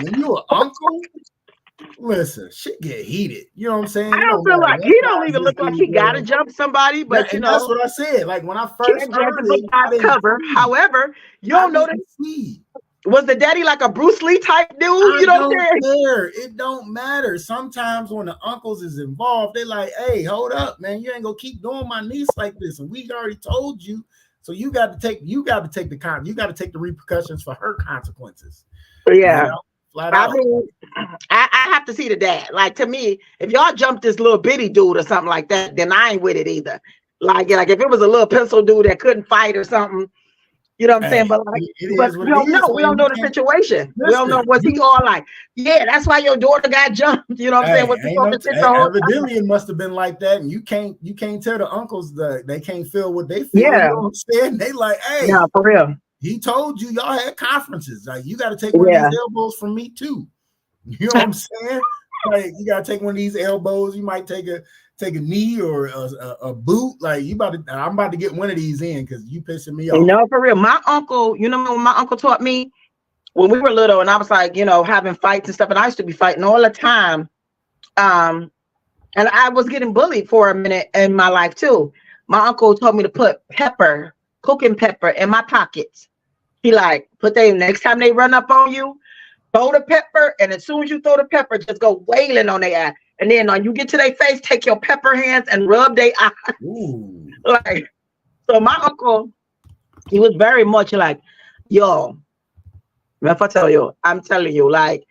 when you an uncle, listen, shit get heated. You know what I'm saying? I don't feel like he don't even look like he gotta jump somebody, but you know, that's what I said. Like when I first heard it, cover. However, you don't know that. Was the daddy like a Bruce Lee type dude? You know what I'm saying? It don't matter. Sometimes when the uncles is involved, they like, hey, hold up, man. You ain't gonna keep doing my niece like this. And we already told you. So you got to take the repercussions for her consequences. Yeah. You know, flat out. I mean, I have to see the dad. Like, to me, if y'all jump this little bitty dude or something like that, then I ain't with it either. Like if it was a little pencil dude that couldn't fight or something, you know what I'm saying? But like, we don't know the situation. We don't know, was he all like, yeah, that's why your daughter got jumped. You know what I'm saying? Evidently it must have been like that, and you can't tell the uncles that they can't feel what they feel. Yeah. You know what I'm saying? They like, hey, yeah, for real. He told you y'all had conferences. Like, you got to take one of these elbows from me too. You know what I'm saying? Like, you got to take one of these elbows. You might take a knee or a boot. Like, I'm about to get one of these in because you pissing me off. No, for real. My uncle, you know what my uncle taught me when we were little, and I was like, you know, having fights and stuff, and I used to be fighting all the time. And I was getting bullied for a minute in my life too. My uncle told me to put cooking pepper in my pockets. He like, next time they run up on you, throw the pepper, and as soon as you throw the pepper, just go wailing on their eye. And then when you get to their face, take your pepper hands and rub their eyes. Ooh. Like, so my uncle, he was very much like, yo, if I tell you, I'm telling you, like,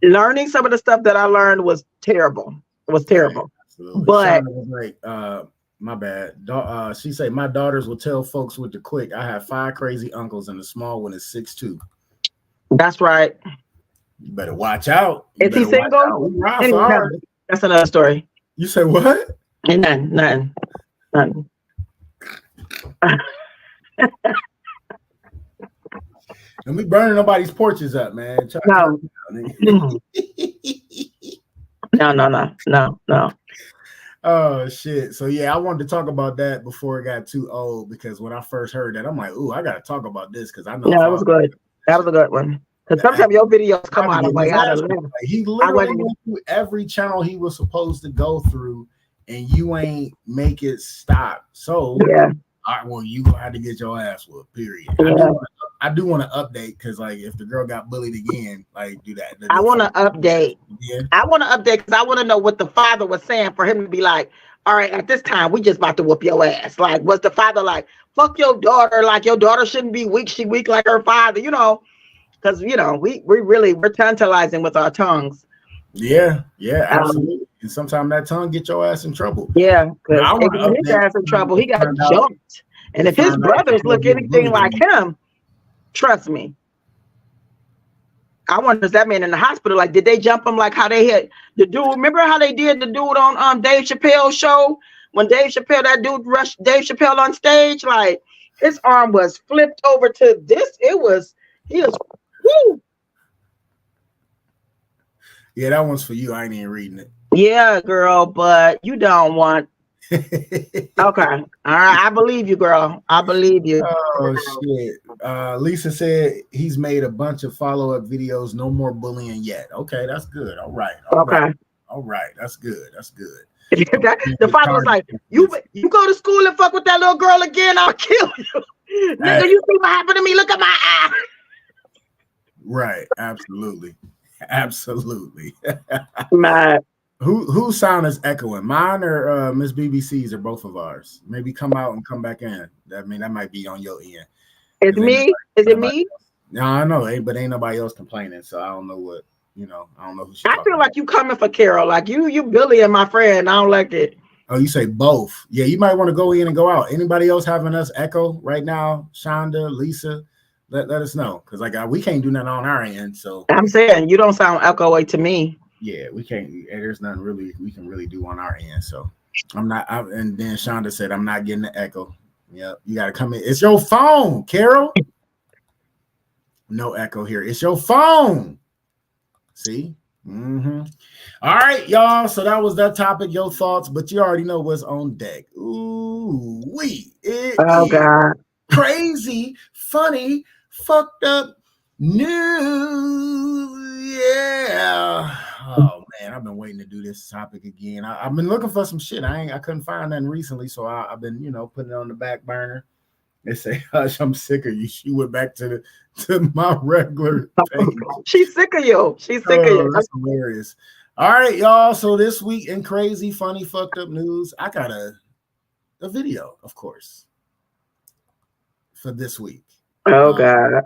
learning some of the stuff that I learned was terrible. It was terrible. Absolutely. But was like, my bad. She said, my daughters will tell folks with the quick. I have 5 crazy uncles, and the small one is 6'2". That's right. You better watch out. Is he single? That's another story. You say what? Nothing. Don't be burning nobody's porches up, man. No. No. Oh shit. So yeah, I wanted to talk about that before it got too old, because when I first heard that, I'm like, ooh, I gotta talk about this because I know. Yeah, that was good. That was a good one. Because sometimes your videos come out of way out of limb. He literally went through every channel he was supposed to go through, and you ain't make it stop. So Yeah. all right, well, you gonna have to get your ass whooped, period. Yeah. I do want to update because, like, if the girl got bullied again, like, do that. I want to update. Yeah. I want to update because I want to know what the father was saying for him to be like, all right, at this time, we just about to whoop your ass. Like, was the father like, fuck your daughter? Like, your daughter shouldn't be weak. She weak like her father, you know? Because, you know, we're tantalizing with our tongues. Yeah, absolutely. And sometimes that tongue get your ass in trouble. Yeah, because Now, I if wanna his update- ass in trouble, he got find out- jumped. And if his find out brothers if look he'll be anything bullied like again. him, trust me. I wonder, is that man in the hospital? Like, did they jump him like how they had the dude? Remember how they did the dude on Dave Chappelle's show when that dude rushed Dave Chappelle on stage? Like, his arm was flipped over to this. He was woo. Yeah, that one's for you. I ain't even reading it. Yeah, girl, but you don't want. Okay, all right. I believe you, girl. I believe you. Oh shit. Lisa said he's made a bunch of follow-up videos. No more bullying yet. Okay, that's good. All right. All right. That's good. The father was like, you go to school and fuck with that little girl again, I'll kill you. Nigga, you see what happened to me? Look at my eye. Right. Absolutely. Mad. Whose sound is echoing? Mine or Miss BBC's or both of ours? Maybe come out and come back in. I mean, that might be on your end. Is it me? No, I know, but ain't nobody else complaining. So I don't know what, I don't know who she's I feel like you coming for Carol. Like you bullying my friend. I don't like it. Oh, you say both. Yeah, you might want to go in and go out. Anybody else having us echo right now? Shonda, Lisa, let us know. Because we can't do nothing on our end. So I'm saying you don't sound echoey to me. Yeah, we can't. There's nothing really we can really do on our end. So I'm not. And then Shonda said, I'm not getting the echo. Yep, you got to come in. It's your phone, Carol. No echo here. It's your phone. See? Mm-hmm. All right, y'all. So that was that topic, your thoughts, but you already know what's on deck. Ooh, oh God. Crazy, funny, fucked up news. Yeah. Oh man, I've been waiting to do this topic again. I've been looking for some shit. I couldn't find nothing recently, so I've been, putting it on the back burner. They say, "Hush, I'm sick of you." She went back to my regular page. She's sick of you. She's sick of you. That's hilarious. All right, y'all. So this week in crazy, funny, fucked up news, I got a video, of course, for this week. Oh God.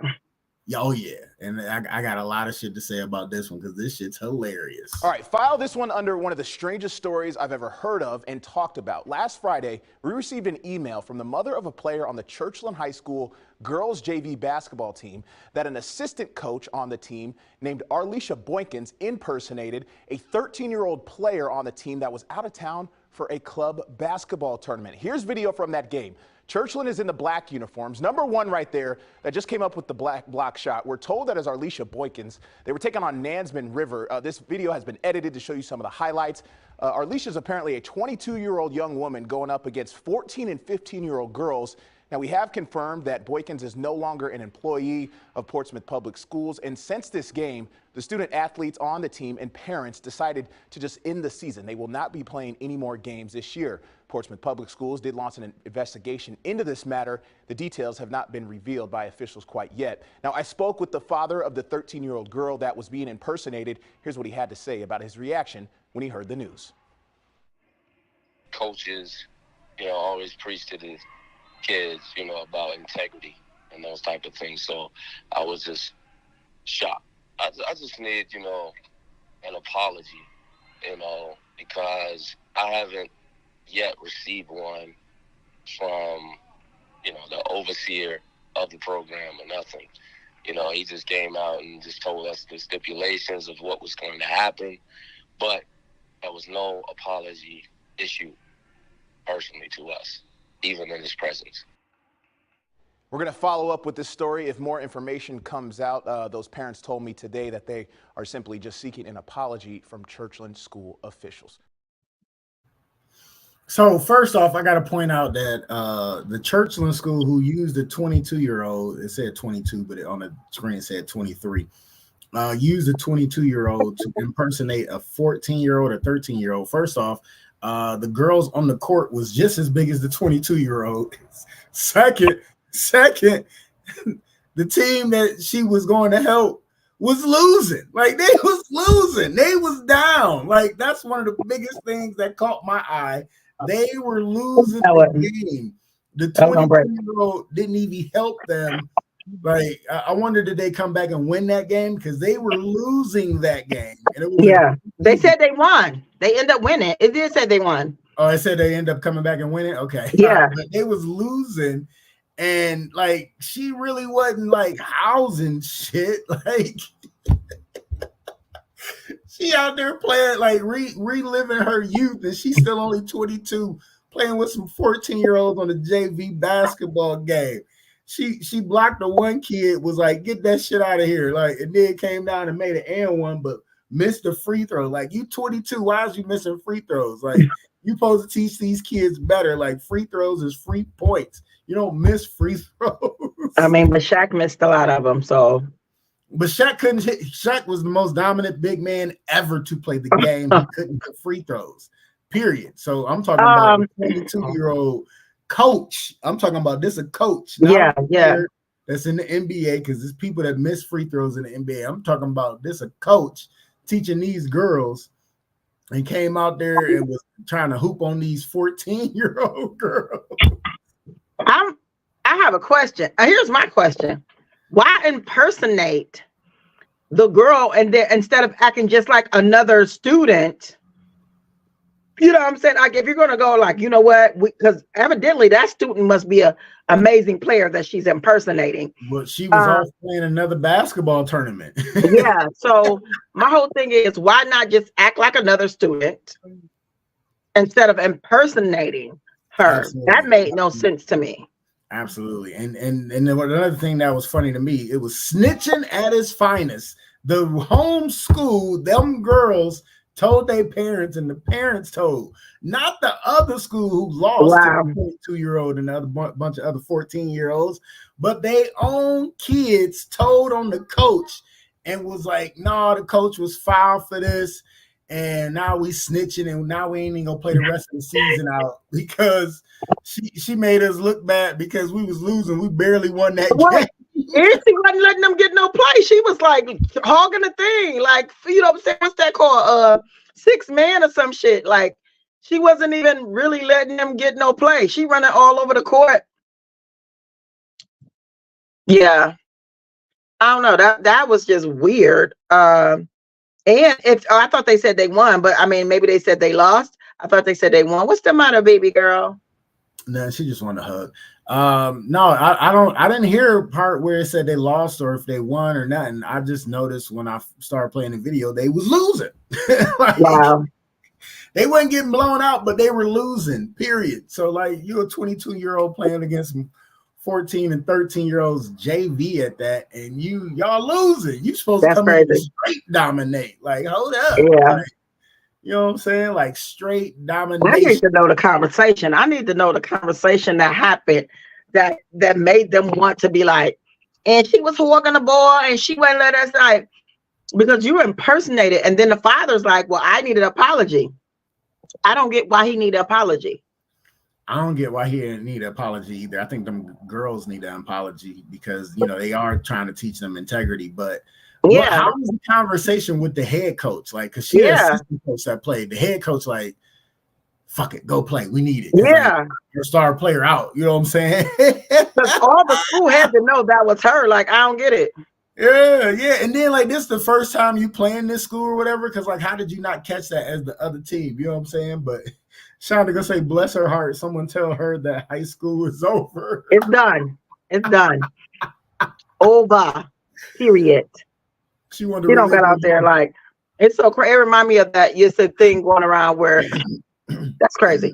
Oh yeah, and I got a lot of shit to say about this one because this shit's hilarious. All right, file this one under one of the strangest stories I've ever heard of and talked about. Last Friday, we received an email from the mother of a player on the Churchland High School girls JV basketball team that an assistant coach on the team named Arlisha Boykins impersonated a 13-year-old player on the team that was out of town for a club basketball tournament. Here's video from that game. Churchland is in the black uniforms. Number one right there that just came up with the black block shot. We're told that is Arlisha Boykins. They were taking on Nansemond River. This video has been edited to show you some of the highlights. Arlisha is apparently a 22-year-old young woman going up against 14 and 15-year-old girls. Now, we have confirmed that Boykins is no longer an employee of Portsmouth Public Schools. And since this game, the student athletes on the team and parents decided to just end the season. They will not be playing any more games this year. Portsmouth Public Schools did launch an investigation into this matter. The details have not been revealed by officials quite yet. Now, I spoke with the father of the 13-year-old girl that was being impersonated. Here's what he had to say about his reaction when he heard the news. Coaches, always preach to the kids, about integrity and those type of things. So I was just shocked. I just need, an apology, because I haven't yet received one from, the overseer of the program or nothing. He just came out and just told us the stipulations of what was going to happen, but there was no apology issued personally to us, even in his presence. We're going to follow up with this story if more information comes out. Those parents told me today that they are simply just seeking an apology from Churchland school officials. So first off, I got to point out that the Churchland school who used the 22-year-old, it said 22, but on the screen it said 23, used a 22-year-old to impersonate a 14-year-old or 13-year-old. First off, The girls on the court was just as big as the 22-year-old. Second, the team that she was going to help was losing. Like, they was losing. They was down. Like, that's one of the biggest things that caught my eye. They were losing the game. The 22-year-old didn't even help them. Like, I wonder, did they come back and win that game? Because they were losing that game. And it was they said they won. They end up winning. It did say they won. Oh, it said they end up coming back and winning? Okay. Yeah. But they was losing. And like, she really wasn't like housing shit. Like, she out there playing, like reliving her youth, and she's still only 22, playing with some 14-year-olds on the JV basketball game. She blocked the one kid, was like, get that shit out of here. Like, and then came down and made an and one, but missed the free throw. Like, you 22, why is you missing free throws? Like, you supposed to teach these kids better. Like, free throws is free points. You don't miss free throws. I mean, but Shaq missed a lot of them, so. But Shaq couldn't hit. Shaq was the most dominant big man ever to play the game. He couldn't hit free throws, period. So I'm talking about a 22-year-old coach. I'm talking about this a coach. Yeah. That's in the NBA, because there's people that miss free throws in the NBA. I'm talking about this a coach teaching these girls, and came out there and was trying to hoop on these 14-year-old girls. I have a question. Here's my question. Why impersonate the girl and then instead of acting just like another student? You know what I'm saying? Like, if you're going to go like, you know what? Because evidently that student must be an amazing player that she's impersonating. But she was off playing another basketball tournament. Yeah. So my whole thing is, why not just act like another student instead of impersonating her? Absolutely. That made no sense to me. Absolutely. And then another thing that was funny to me, it was snitching at its finest. The home school, them girls told their parents, and the parents told, not the other school who lost to the 22-year-old and the other bunch of other 14-year-olds, but they own kids told on the coach and was like, no, the coach was fouled for this, and now we snitching, and now we ain't even gonna play the rest of the season out because she made us look bad because we was losing. We barely won that game. And she wasn't letting them get no play. She was like hogging the thing, like, you know what I'm saying? What's that called? 6 man or some shit. Like, she wasn't even really letting them get no play. She running all over the court. Yeah, I don't know. That was just weird. And I thought they said they won, but I mean, maybe they said they lost. I thought they said they won. What's the matter, baby girl? No, she just wanted a hug. No, I didn't hear a part where it said they lost or if they won or nothing. I just noticed when I started playing the video, they was losing. Like, wow. They wasn't getting blown out, but they were losing, period. So like, you're a 22-year-old playing against 14 and 13-year-olds JV at that, and y'all losing. You supposed to come in and straight dominate. Like, hold up. Yeah. Like, you know what I'm saying? Like, straight domination. I need to know the conversation. I need to know the conversation that happened that made them want to be like, and she was hogging the ball and she wouldn't let us, like, because you impersonated. And then the father's like, well, I need an apology. I don't get why he need an apology. I don't get why he didn't need an apology either. I think them girls need an apology because, you know, they are trying to teach them integrity, but yeah, how was the conversation with the head coach? Like, because she had assistant coach that played. The head coach, like, fuck it, go play. We need it. Yeah. Like, your star player out. You know what I'm saying? Because all the school had to know that was her. Like, I don't get it. Yeah. And then, like, this is the first time you play in this school or whatever. Because, like, how did you not catch that as the other team? You know what I'm saying? But Shonda gonna say, bless her heart. Someone tell her that high school is over. It's done. It's done. Over. Period. She don't get out there like, it's so crazy. It remind me of that. It's a thing going around where that's crazy.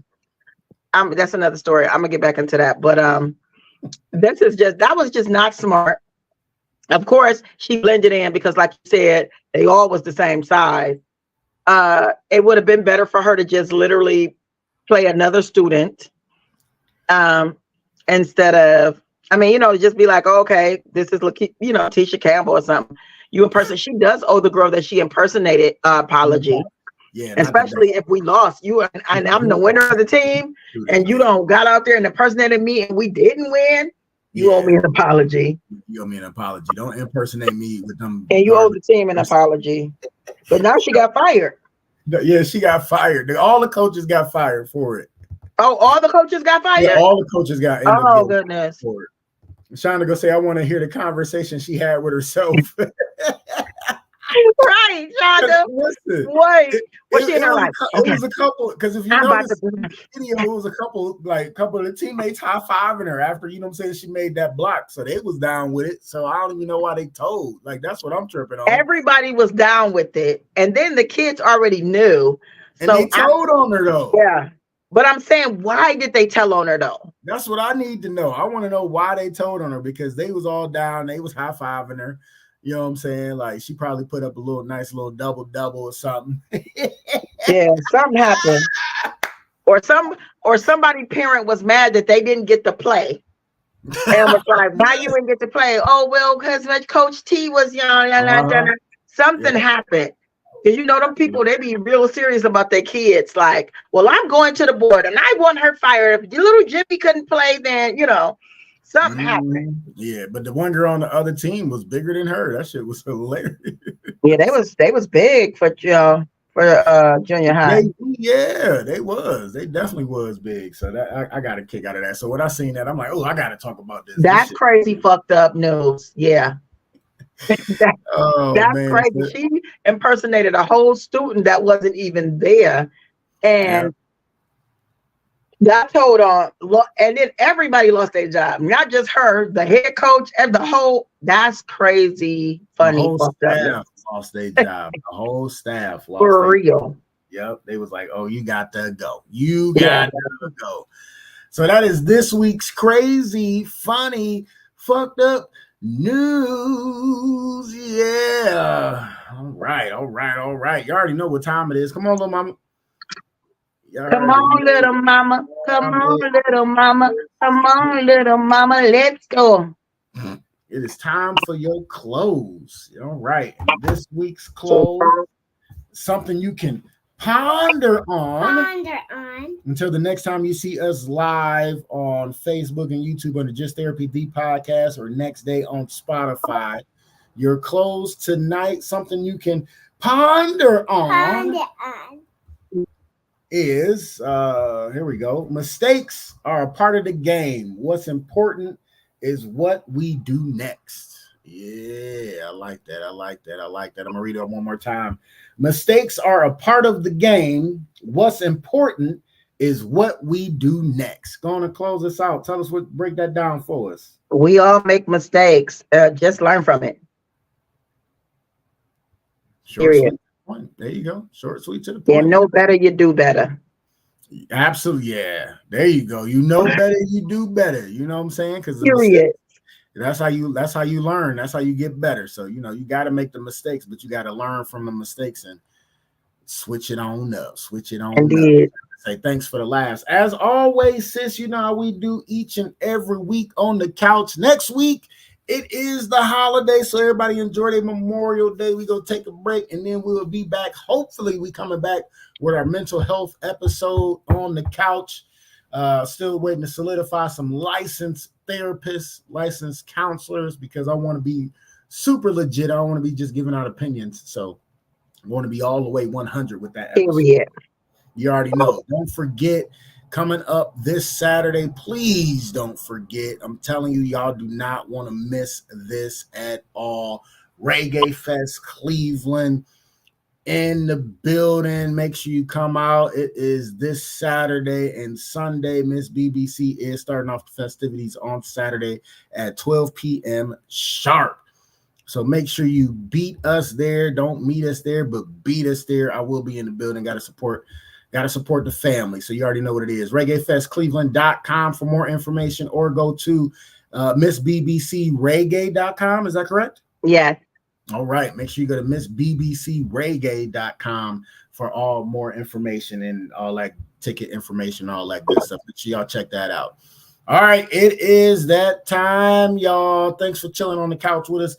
That's another story. I'm gonna get back into that. But that was just not smart. Of course, she blended in because, like you said, they all was the same size. It would have been better for her to just literally play another student instead of, I mean, you know, just be like, oh, okay, this is, you know, Tisha Campbell or something. You impersonate. She does owe the girl that she impersonated apology. Yeah, especially if we lost. And I'm the winner of the team, and you don't got out there and impersonated me, and we didn't win. You owe me an apology. You owe me an apology. Don't impersonate me with them. And you owe the team an apology. But now she got fired. Yeah, she got fired. All the coaches got fired for it. Oh, all the coaches got fired? Yeah, all the coaches got fired. Oh, goodness. For it. I'm trying to go say, I want to hear the conversation she had with herself. Right, Shonda. Wait. Was she in her life? It was a couple, because if you notice the video, it was a couple of the teammates high-fiving her after, you know what I'm saying, she made that block. So they was down with it. So I don't even know why they told. Like, that's what I'm tripping on. Everybody was down with it. And then the kids already knew. And so they told on her, though. Yeah. But I'm saying, why did they tell on her, though? That's what I need to know. I want to know why they told on her, because they was all down. They was high-fiving her. You know what I'm saying? Like, she probably put up a nice little double or something. Yeah, something happened. Or somebody parent was mad that they didn't get to play. And was like, why you didn't get to play? Oh, well, because Coach T was young. Something happened. Because you know them people, they be real serious about their kids. Like, well, I'm going to the board and I want her fired. If little Jimmy couldn't play, then, you know, something happened. Yeah, but the one girl on the other team was bigger than her. That shit was hilarious. Yeah, they was big for junior high. They was. They definitely was big. So that I got a kick out of that. So when I seen that, I'm like, oh, I got to talk about this. That's crazy fucked up news. Yeah. That's man, crazy. She impersonated a whole student that wasn't even there, and got told on, and then everybody lost their job. Not just her, the head coach, and the whole. That's crazy. Funny. The whole staff lost their job. The whole staff lost. For real. Yep. They was like, "Oh, you got to go. You got to go." So that is this week's crazy, funny, fucked up news. Yeah. All right. You already know what time it is. Come on, little mama. Come on, little mama. Come on, little mama. Come on, little mama. Let's go. It is time for your close. All right. And this week's close, something you can ponder on until the next time you see us live on Facebook and YouTube under Just Therapy the podcast, or next day on Spotify. Your close tonight, something you can ponder on. Is here we go. Mistakes are a part of the game. What's important is what we do next. Yeah, I like that. I'm gonna read it one more time. Mistakes are a part of the game. What's important is what we do next. Going to close us out. Tell us break that down for us. We all make mistakes. Just learn from it. Period. There you go. Short, sweet, to the point. Yeah, know better, you do better. Absolutely. Yeah. There you go. You know better, you do better. You know what I'm saying? Because that's how you learn. That's how you get better. So, you know, you got to make the mistakes, but you got to learn from the mistakes and switch it on up. Indeed. Say thanks for the laughs. As always, sis, you know how we do each and every week on the couch. Next week, it is the holiday, so everybody enjoy their Memorial Day. We go take a break, and then we will be back. Hopefully, we coming back with our mental health episode on the couch. Still waiting to solidify some licensed therapists, licensed counselors, because I want to be super legit. I don't want to be just giving out opinions. So I want to be all the way 100 with that episode. Period. You already know. Don't forget, coming up this Saturday, please don't forget. I'm telling you, y'all do not want to miss this at all. Reggae Fest Cleveland in the building. Make sure you come out. It is this Saturday and Sunday. Miss BBC is starting off the festivities on Saturday at 12 p.m. sharp. So make sure you beat us there. Don't meet us there, but beat us there. I will be in the building. Got to support the family. So you already know what it is. ReggaeFestCleveland.com for more information, or go to MissBBCReggae.com. Is that correct? Yes. All right. Make sure you go to MissBBCReggae.com for all more information and all that ticket information, all that good stuff. Make sure y'all check that out. All right. It is that time, y'all. Thanks for chilling on the couch with us.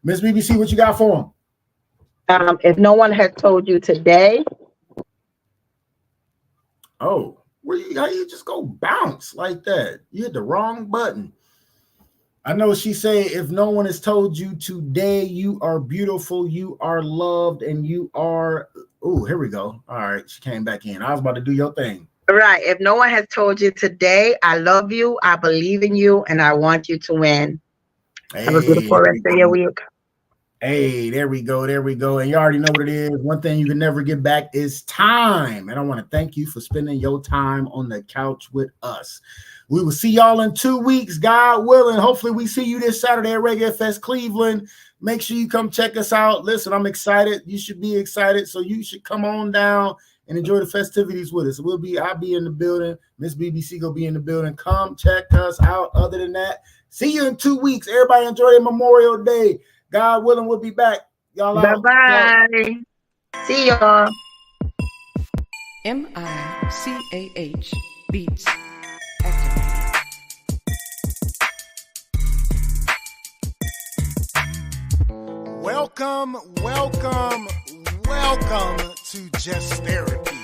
Miss BBC, what you got for them? If no one has told you today, Oh, how you just go bounce like that? You hit the wrong button. I know she said, if no one has told you today, you are beautiful, you are loved, and you are. Oh, here we go. All right, she came back in. I was about to do your thing. Right. If no one has told you today, I love you, I believe in you, and I want you to win. Hey, have a beautiful rest of your week. Hey, there we go. There we go. And you already know what it is. One thing you can never get back is time. And I want to thank you for spending your time on the couch with us. We will see y'all in 2 weeks, God willing. Hopefully we see you this Saturday at Reggae Fest Cleveland. Make sure you come check us out. Listen, I'm excited. You should be excited. So you should come on down and enjoy the festivities with us. I'll be in the building. Miss BBC will be in the building. Come check us out. Other than that, see you in 2 weeks. Everybody enjoy their Memorial Day. God willing, we'll be back. Y'all out. Bye-bye. See y'all. MICAH Beats activated. Welcome to Just Therapy,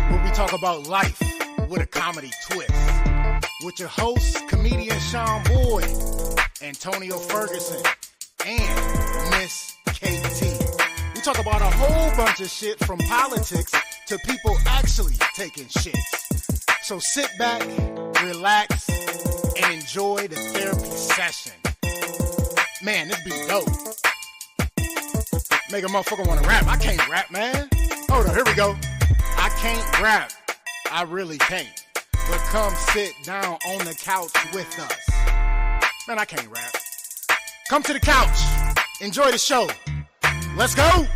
where we talk about life with a comedy twist. With your hosts, comedian Sean Boyd, Antonio Ferguson, and Miss KT. We talk about a whole bunch of shit from politics to people actually taking shits. So sit back, relax, and enjoy the therapy session. Man, this be dope. Make a motherfucker want to rap. I can't rap, man. Hold on, here we go. I can't rap. I really can't. But come sit down on the couch with us. Man, I can't rap. Come to the couch. Enjoy the show. Let's go.